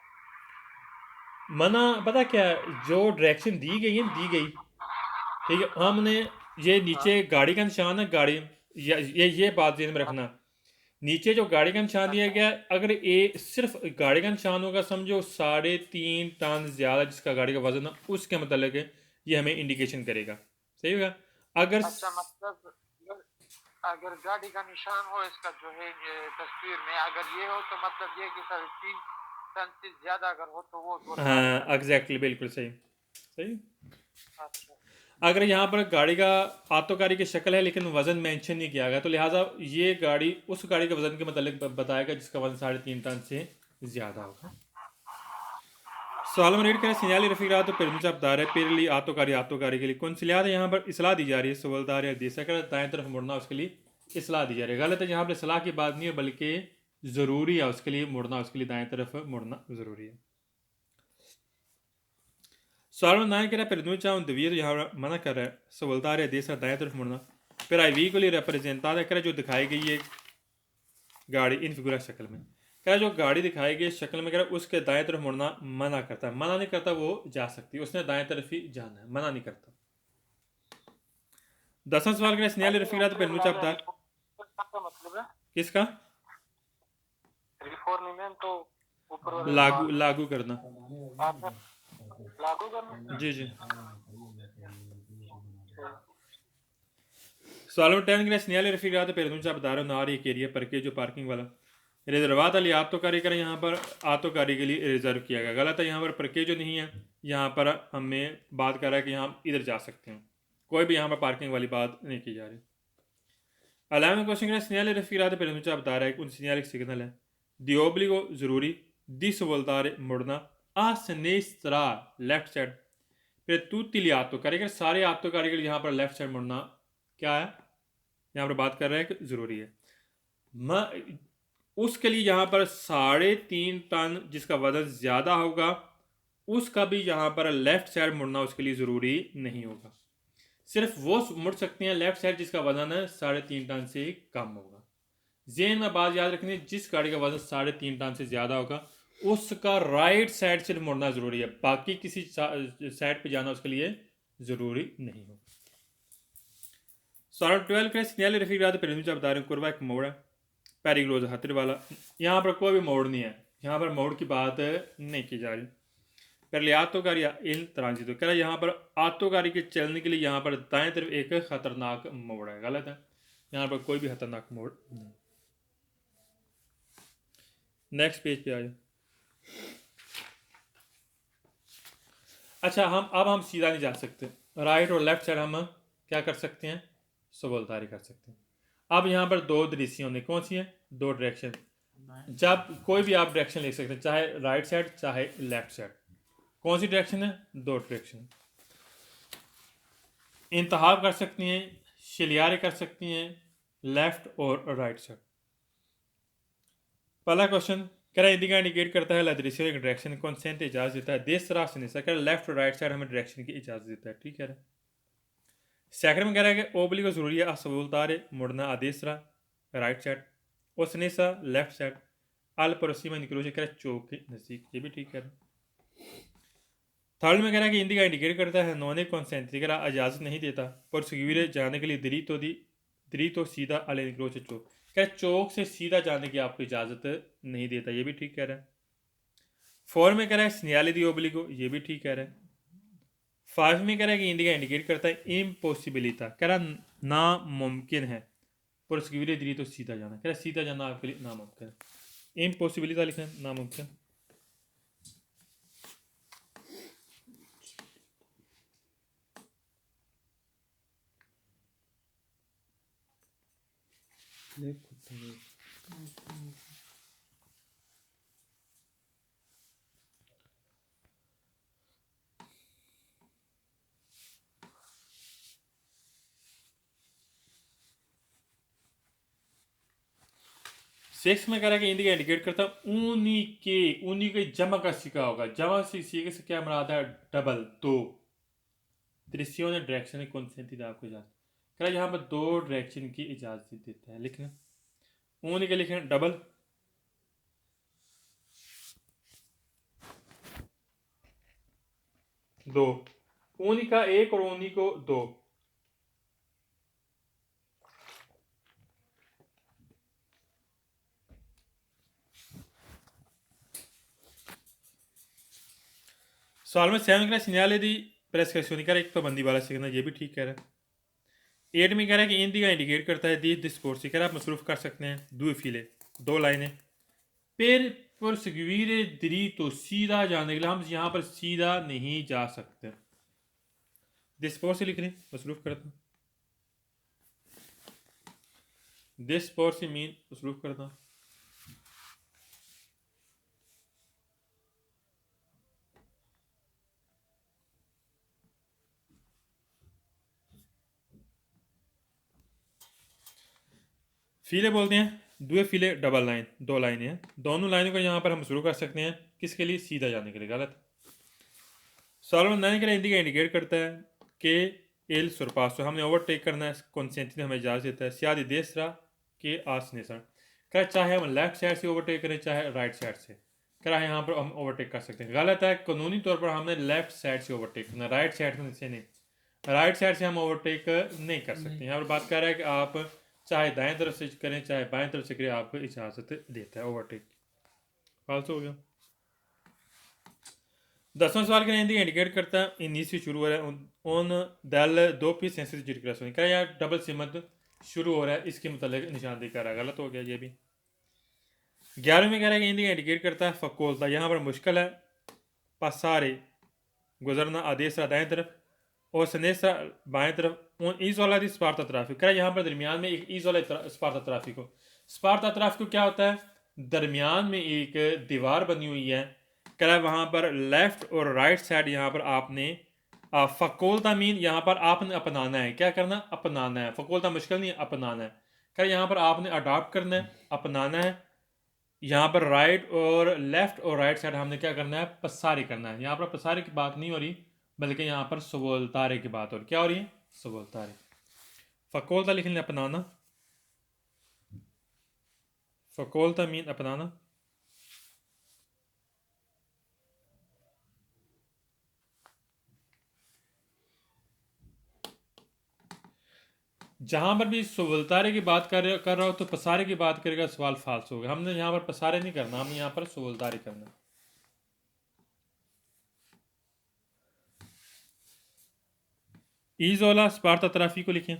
मना पता क्या है, जो डायरेक्शन दी गई है दी गई, ठीक है, हमने ये नीचे गाड़ी का निशान है, गाड़ी ये बात ध्यान में रखना, नीचे जो गाड़ी का निशान दिया गया अगर ये सिर्फ गाड़ी का निशान होगा समझो 3.5 टन ज़्यादा जिसका गाड़ी का वजन है उसके मतलब ये हमें इंडिकेशन करेगा। सही होगा। अगर अच्छा मतलब अगर गाड़ी का निशान हो इसका जो है ये तस्वीर में अगर ये हो तो मतलब ये कि 3.5 टन से ज्यादा अगर हो तो वो हाँ एग्जैक्टली बिल्कुल सही सही। अच्छा अगर यहाँ पर गाड़ी का आत्मकारी की शक्ल है लेकिन वजन मेंशन नहीं किया गया तो लिहाजा ये गाड़ी उस गाड़ी के वजन के मतलब बताएगा जिसका वजन 3.5 टन से ज़्यादा होगा। सवाल में रीड करें सिग्नल रफीकरात पेरमुचा बता रहे पेर ली आत्मकारी के लिए कौन सिलियात है यहाँ पर इसलाह दी जा रही है, सवलदार या देसा कर दाएं तरफ मुड़ना उसके लिए इसलाह दी जा रही है। गलत है, यहाँ पर सलाह की बात नहीं है बल्कि ज़रूरी है उसके लिए मुड़ना, उसके लिए दाएं तरफ मुड़ना ज़रूरी है। सवाल में दाएं कह रहा है पेरमुचा दविया तो यहाँ मना कर रहा है सवलदार या देसा दाएं तरफ मुड़ना फिर आई वी को लिए रिप्रेजेंटा है जो दिखाई गई है गाड़ी इन फिगुरा शक्ल में, क्या जो गाड़ी दिखाई गई शक्ल में कह रहा उसके दाएं तरफ मुड़ना मना करता है, मना नहीं करता वो जा सकती है, उसने दाएं तरफ ही जाना है, मना नहीं करता। 10वां सवाल कह रहा है सिग्नल रफीकरात पेरमुचा बता मतलब है किसका रिफॉर्मिंग तो ऊपर लागू करना। लागू करना जी जी। सवाल में 10 कह रहा है सिग्नल रफीकरात पेरमुचा बता रहा हूँ नार एक एरिया पर के जो पार्किंग वाला रिजर्वात अली आत्मकारी करें, यहाँ पर आत्मकारी के लिए रिजर्व किया गया। गलत है, यहाँ पर परके जो नहीं है, यहाँ पर हमें बात कर रहा है कि यहाँ इधर जा सकते हैं, कोई भी यहाँ पर पार्किंग वाली बात नहीं की जा रही। अलावा क्वेश्चन करें सिग्नल रफीकरात पेरमुचा बता रहा है उन सिग्नल सिग्नल है दी ओब्लिगो ज़रूरी दी सवलदार मुड़ना आ सनेस्त्रा लेफ्ट साइड फिर तूती ली आत्मकारी सारे आत्मकारी के लिए यहाँ पर लेफ्ट साइड मुड़ना क्या है, यहाँ पर बात कर रहे हैं कि ज़रूरी है। उसके लिए यहाँ पर 3.5 टन जिसका वजन ज़्यादा होगा उसका भी यहाँ पर लेफ़्ट साइड मुड़ना उसके लिए ज़रूरी नहीं होगा, सिर्फ वो मुड़ सकते हैं लेफ़्ट साइड जिसका वजन है 3.5 टन से कम होगा। जेन में बात याद रखनी है जिस गाड़ी का वजन 3.5 टन से ज़्यादा होगा उसका राइट साइड से मुड़ना ज़रूरी है, बाकी किसी साइड पे जाना उसके लिए ज़रूरी नहीं होगा। सवाल 12 का सिग्नल रफीकरात पेरमुचा बता रहे हैं कुर्बा एक मोड़ है पैरिग्लोज खतरे वाला, यहाँ पर कोई भी मोड़ नहीं है, यहाँ पर मोड़ की बात नहीं की जा रही। पहले आत्मकारी इन तराजी तो कह रहा है यहाँ पर आत्मकारी के चलने के लिए यहाँ पर दाएं तरफ एक खतरनाक मोड़ है। गलत है, यहाँ पर कोई भी खतरनाक मोड़ नहीं। नेक्स्ट पेज पे आ जाए। अच्छा अब हम सीधा नहीं जा सकते, राइट और लेफ्ट साइड हम क्या कर सकते हैं, सवोलतारी कर सकते हैं। अब यहाँ पर दो दृश्यों ने कौन सी है, दो डायरेक्शन। जब कोई भी आप डायरेक्शन ले सकते हैं, चाहे राइट साइड चाहे लेफ्ट साइड। कौन सी डायरेक्शन है, दो डायरेक्शन। इंतहाब कर सकती हैं, शलियारे कर सकती हैं, लेफ्ट और राइट साइड। पहला क्वेश्चन कह रहा है इंडिका इंडिकेट करता है दृश्य एक डायरेक्शन कॉन्सेंट इजाज़त देता है देश तरह से नहीं सर लेफ्ट और राइट साइड हमें डायरेक्शन की इजाज़त देता है, ठीक है। सेकंड में कह रहा है कि ओबली को जरूरी है सहूलतार मुड़ना आदेश रहा राइट साइड और सनेसा लेफ्ट साइड अल पड़ोसी में निकलो कह रहा है चौक के नज़दीक, ये भी ठीक है। थर्ड में कह रहा है कि इंडिका इंडिकेट करता है नॉन कॉन्सेंट्री कह रहा इजाज़त नहीं देता पर सगीरे जाने के लिए दरी तो सीधा अले निकलो चौक कह रहा चौक से सीधा जाने की आपको इजाज़त नहीं देता, ये भी ठीक कह रहा है। फोर में कह रहा है स्नियाली दी ओबली को, ये भी ठीक कह रहा है। फाइव में कह रहा है कि इंडिका इंडिकेट करता है इम्पॉसिबिलिटा कह रहा नामुमकिन है पर सगीरे दरी तो सीधा जाना कह रहा सीधा जाना आपके लिए नामुमकिन है। इम्पॉसिबिलिटा लिखना है, नामुमकिन। सिक्स में कह रहा है कि इंडिका इंडिकेट करता है ऊनी के जमा का सिक्का होगा, जमा से सीखे से क्या मराद है, डबल दो दृश्यों ने डायरेक्शन कौन सी थी आपको इजाजत कह रहा है यहाँ पर दो डायरेक्शन की इजाजत देता है। लिखना ऊनी के लिखना डबल दो, ऊनी का एक और ऊनी को दो। सवाल में सेवन कह सिग्नल दी प्रेस कर कह एक पाबंदी वाला सिग्नल, ये भी ठीक कह रहा है। एट में कह रहा है कि इंडी का इंडिकेट करता है दिस कोर्स कह रहा है आप मसरूफ कर सकते हैं दो फीले दो लाइनें पेर पर सगवीर दरी तो सीधा जाने के लिए हम यहाँ पर सीधा नहीं जा सकते। दिस पोर से लिख रहे मसरूफ करता हूँ, दिस पोर से मीन मसरूफ करता हूँ। फीले बोलते हैं दो फीले डबल लाइन, दो लाइनें हैं, दोनों लाइनों को यहाँ पर हम शुरू कर सकते हैं किसके लिए, सीधा जाने के लिए। गलत। सवाल नंबर 9 के लिए इंडिका इंडिकेट करता है कि एल सुरपास तो हमने ओवरटेक करना है, कॉन्सेंट्री हमें इजाज़त देता है सियादी देश रहा के आसने सर क्या चाहे हम लेफ्ट साइड से ओवरटेक करें चाहे राइट साइड से क्या है यहाँ पर हम ओवरटेक कर सकते हैं। गलत है, कानूनी तौर पर हमने लेफ्ट साइड से ओवरटेक करना, राइट साइड से नहीं, राइट साइड से हम ओवरटेक नहीं कर सकते। यहाँ पर बात कर रहा है कि आप चाहे दाएं तरफ से करें चाहे बाएं तरफ से करें आपको इजाज़त देता है ओवरटेक। फालतू हो गया। 10वां सवाल के लिए इंडिकेट करता है इन से शुरू हो रहा है ऑन दल दो पीस सेंसिटिव जिक्र क्या यार डबल सिमत शुरू हो रहा है, इसके मतलब निशानदेही कर रहा है। गलत हो गया ये भी। 11वें में कह रहा है कि इंडिका इंडिकेट करता है फकोलता, यहाँ पर मुश्किल है पसारे गुजरना आदेश रहा दाएं तरफ और सनेस बाएं तरफ ईज वाला दी स्पार्ता तराफी कह यहाँ पर दरमियान में एक ईज वाला स्पार्ता तराफी को क्या होता है, दरमियान में एक दीवार बनी हुई है कह वहाँ पर लेफ्ट और राइट साइड यहाँ पर आपने फकोलता मीन यहाँ पर आपने अपनाना है, क्या करना, अपनाना है। फकोलता मुश्किल नहीं है, अपनाना है। कह यहाँ पर आपने अडॉप्ट करना है, अपनाना है। यहाँ पर राइट और लेफ्ट और राइट साइड हमने क्या करना है, पसारी करना है। यहाँ पर पसारी की बात नहीं हो रही बल्कि यहाँ पर सवोलतारे की बात हो रही। क्या हो रही है, सवोलतारे। फकोलता लिख लें अपनाना, फकोलता मीन अपनाना। जहां पर भी सवोलतारे की बात कर रहा हो तो पसारे की बात करेगा, सवाल फाल्स होगा। हमने यहाँ पर पसारे नहीं करना, हमने यहाँ पर सवोलतारे करना। ईजोला स्पार्ता तराफी को लिखें,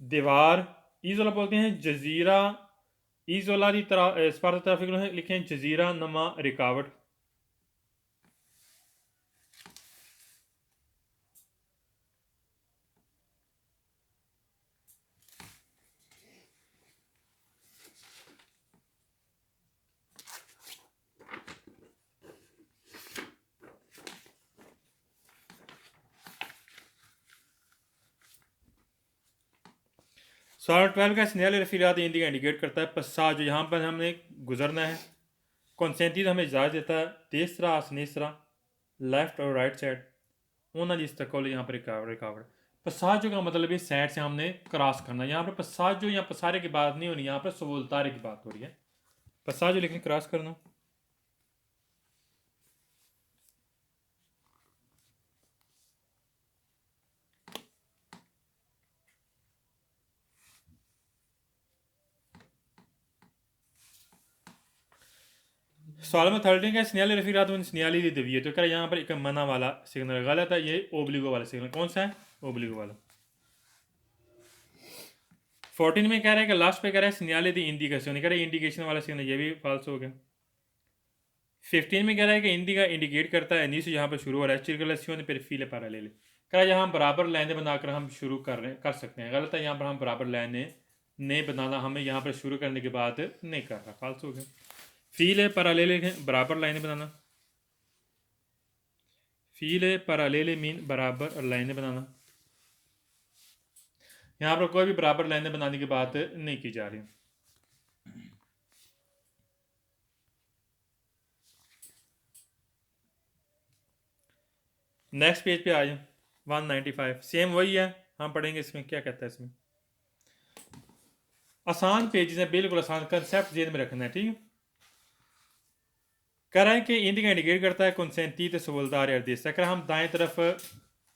दीवार ईजोला बोलते हैं जजीरा ईज़ोला की तरह स्पार्ता तरफ लिखें जजीरा नमा रिकावट। सवाल 12 का सिग्नल रफीलात इंडिका इंडिकेट करता है पसाज, जो यहाँ पर हमने गुजरना है। कॉन्सेंटी हमें इजाज़त देता है तीसरा सनेसरा लेफ्ट और राइट साइड ओना जिस तक यहाँ पर रिकावट। पसाजो का मतलब है साइड से हमने क्रॉस करना। यहाँ पर पसाजो या पसारे की बात नहीं हो रही, यहाँ पर सवोलतारे की बात हो रही है। पसाजो लिखने क्रॉस करना। सवाल में 13 का सिग्नल रफीलात सिग्नली दी हुई है, तो क्या यहाँ पर एक मना वाला सिग्नल गलत है। ये ओब्लिगो वाला सिग्नल कौन सा है? ओब्लिगो वाला। 14 में कह रहा है कि लास्ट पे कह रहा है सिग्नल दी इंडिकेशन, कह रहा है इंडिकेशन वाला सिग्नल, ये भी फॉल्स हो गया। 15 में कह रहा है कि इंडिका इंडिकेट करता है नीचे यहाँ पर शुरू हो रहा है चिरगलेसियों पर फीले पैरेलल। कह रहा है यहाँ बराबर लाइनें बनाकर हम शुरू कर सकते हैं, गलत है। यहाँ पर हम बराबर लाइनें नहीं बनाना, हमें यहाँ पर शुरू करने के बाद नहीं कर रहा, फॉल्स हो गया। फीले पैरेलल बराबर लाइनें बनाना। फीले पैरेलल मीन बराबर लाइनें बनाना। यहाँ पर कोई भी बराबर लाइनें बनाने की बात नहीं की जा रही। नेक्स्ट पेज पे आ जाए 195, सेम वही है, हम पढ़ेंगे इसमें क्या कहता है। इसमें आसान पेजेस है, बिल्कुल आसान, कंसेप्ट जेल में रखना है, ठीक है। कह रहा है कि इंडिका इंडिकेट करता है कंसेंटी तो सवोलदार या देश, अगर हम दाएं तरफ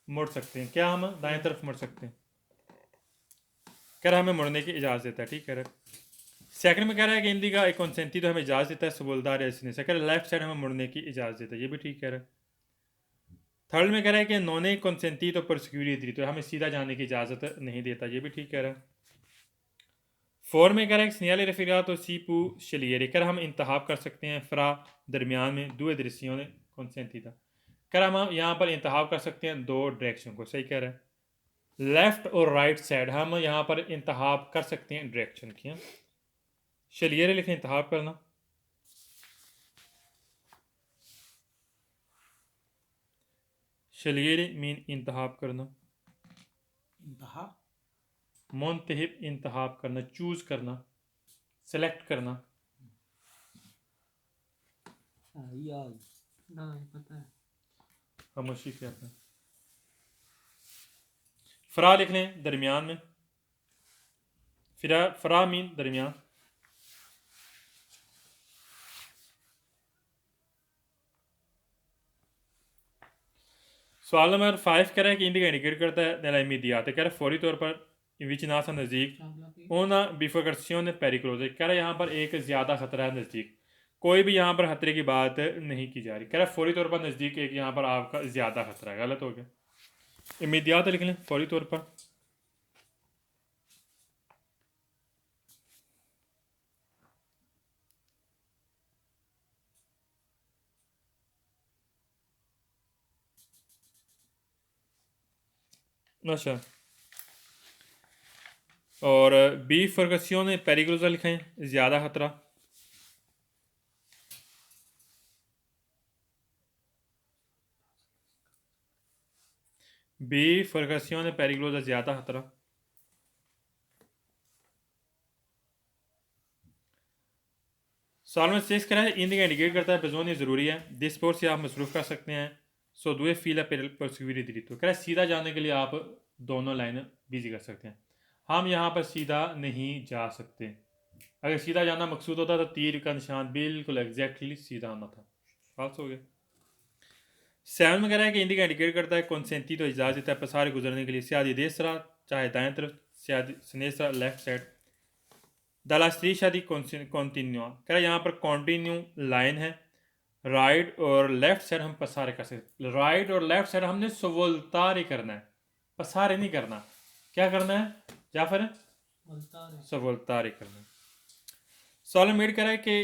मुड़ सकते हैं, क्या हम दाएं तरफ मुड़ सकते हैं। कह रहा है हमें मुड़ने की इजाज़त देता है, ठीक कह रहा है। सेकंड में कह रहा है कि इंडिका एक कंसेंटी तो हमें इजाज़त देता है सवोलदार या इसने, सेकंड लेफ्ट साइड हमें मुड़ने की इजाज़त देता है, ये भी ठीक कह रहा है। थर्ड में कह रहा है कि नॉन कंसेंटी तो परसिक्यूटरी तो हमें सीधा जाने की इजाज़त नहीं देता, ये भी ठीक कह रहा है। 4 में कह रहा है कि सिग्नल रफीला तो सीपू शलियर, कर हम इंतहाब कर सकते हैं फ्रा दरमियान में दो दृश्यों ने कंसेंटी था। कर हम यहाँ पर इंतहाब कर सकते हैं दो डायरेक्शन को, सही कह रहा है। लेफ्ट और राइट साइड हम यहाँ पर इंतहाब कर सकते हैं डायरेक्शन की। शलियर लिखें इंतहाब करना। शलियर मीन इंतहाब करना, इंतहा मुंतहिब इंतहाब करना, चूज करना, सेलेक्ट करना। ना पता है। खामोशी क्या है। फरा लिख लें दरमियान में, फरा मीन दरमियान। सवाल नंबर 5 कह रहा है कि इंडिका इंडिकेट करता है नलामी दिया, तो कह रहा है फौरी तौर पर विचनासा नज़दीक ओना बिफोकर्सियोन पेरिक्लोज, कह रहा है यहाँ पर एक ज़्यादा खतरा है नज़दीक, कोई भी यहाँ पर खतरे की बात नहीं की जा रही। कह रहा है फौरी तौर पर नज़दीक एक यहाँ पर आपका ज़्यादा खतरा है, गलत हो गया। इमीदियात लिख लें फौरी तौर पर। अच्छा, और बी फर्गसियों पेरिक्लोजा लिखें ज़्यादा खतरा। बी फर्गसियों पेरिक्लोजा ज़्यादा खतरा। सवाल में 6 करा है इंडिका इंडिकेट करता है बेजोनी ज़रूरी है दिस पोर्ट से आप मसरूफ़ कर सकते हैं सो दुए फीला परसिक्यूटरी दी, तो कह रहा है सीधा जाने के लिए आप दोनों लाइन बिजी कर सकते हैं। हम यहाँ पर सीधा नहीं जा सकते, अगर सीधा जाना मकसूद होता तो तीर का निशान बिल्कुल एग्जैक्टली सीधा आना था, फाल्स हो गया। 7 में कह रहा है कि इंडिका इंडिकेट करता है कंसेंटी तो इजाज़त देता है पसारे गुजरने के लिए सियादी देसरा चाहे दाएं तरफ, सियादी सनेसरा लेफ्ट साइड। दलास्त्रीशा दी कॉन्टिन्यू, कह रहा है यहाँ पर कॉन्टिन्यू लाइन है, राइट और लेफ्ट साइड हम पसारे कर सकते। राइट और लेफ्ट साइड हमने सवोलतारी करना है, पसारे नहीं करना। क्या करना है जाफर? सवोलतारी करना है। सॉलोमेड कह रहा है कि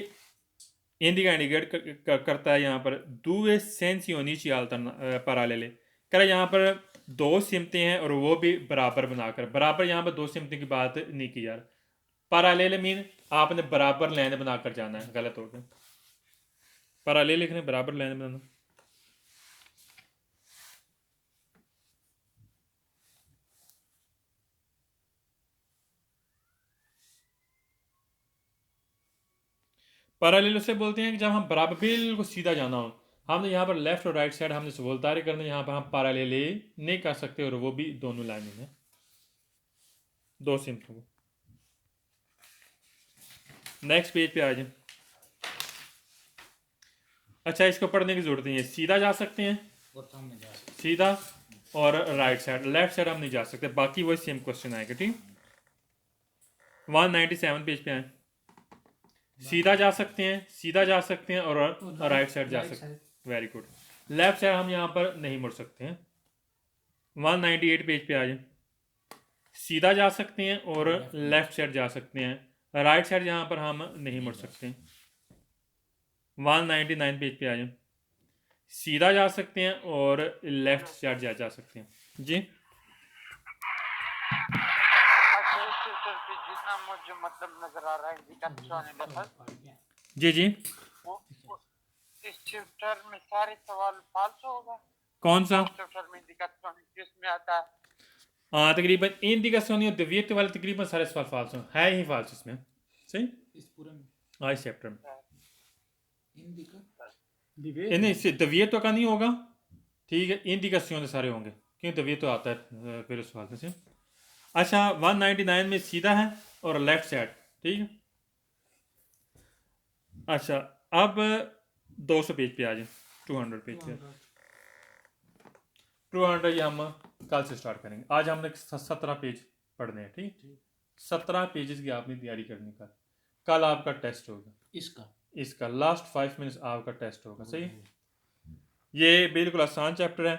इंडिका इंडिकेट करता है यहाँ पर due sensionici parallele कह रहा है यहाँ पर दो सिमतें हैं और वो भी बराबर बनाकर, बराबर यहाँ पर दो सिमतें की बात नहीं की यार। पैरेलल मीन आपने बराबर लाइन बनाकर जाना है, गलत हो गया। पैरेलल लिखने बराबर लाइन बनाना। पैरेलल उसे बोलते हैं कि जब हम बराबर बिल्कुल सीधा जाना हो, हमने यहाँ पर लेफ्ट और राइट साइड हमने सवोलतारे करना, यहाँ पर हम पैरेलल नहीं कर सकते और वो भी दोनों लाइन में दो सिमतों को। नेक्स्ट पेज पे आ जाए। अच्छा, इसको पढ़ने की जरूरत नहीं है, सीधा जा सकते हैं, और सामने जा सकते सीधा, और राइट साइड, लेफ्ट साइड हम नहीं जा सकते, बाकी वही सेम क्वेश्चन आएगा। ठीक, 197 पेज पे आए। सीधा जा सकते हैं, सीधा जा सकते हैं और राइट साइड जा सकते हैं। Very good. लेफ्ट साइड हम यहाँ पर नहीं मुड़ सकते हैं। 198 पेज पे आ जाए। सीधा जा सकते हैं और लेफ्ट साइड जा सकते हैं, राइट साइड यहाँ पर हम नहीं मुड़ सकते। 199 पेज पे आ जाए। सीधा जा सकते हैं और लेफ्ट साइड जा सकते हैं। जी अच्छा, इस चैप्टर पे जितना मुझे मतलब नजर आ रहा है इंडिकेशन हैं। जी जी। वो इस चैप्टर में सारे सवाल फाल्स होगा। कौन सा? चैप्टर में इंडिकेशन जिसमें आता है हाँ, तकरीबन इंडिकेशन और द्वितीय वाले तकरीबन सारे सवाल फाल्स है ही फाल्स इसमें। सही, इस पूरे में हाँ इस चैप्टर में इंडिका नहीं, इससे द्वितीय का नहीं होगा। ठीक है, इंडिकेशन सारे होंगे क्योंकि द्वितीय तो आता है फिर उस सवाल में से। अच्छा, 199 में सीधा है और लेफ्ट साइड। ठीक है, अच्छा अब 200 पेज पे आ जाए, 200 पेज पे। 200 ये हम कल से स्टार्ट करेंगे। आज हमने 17 पेज पढ़ने हैं। ठीक, 17 पेजेस की आपने तैयारी करनी। कल आपका टेस्ट होगा, इसका लास्ट 5 मिनट्स आपका टेस्ट होगा। सही, ये बिल्कुल आसान चैप्टर है।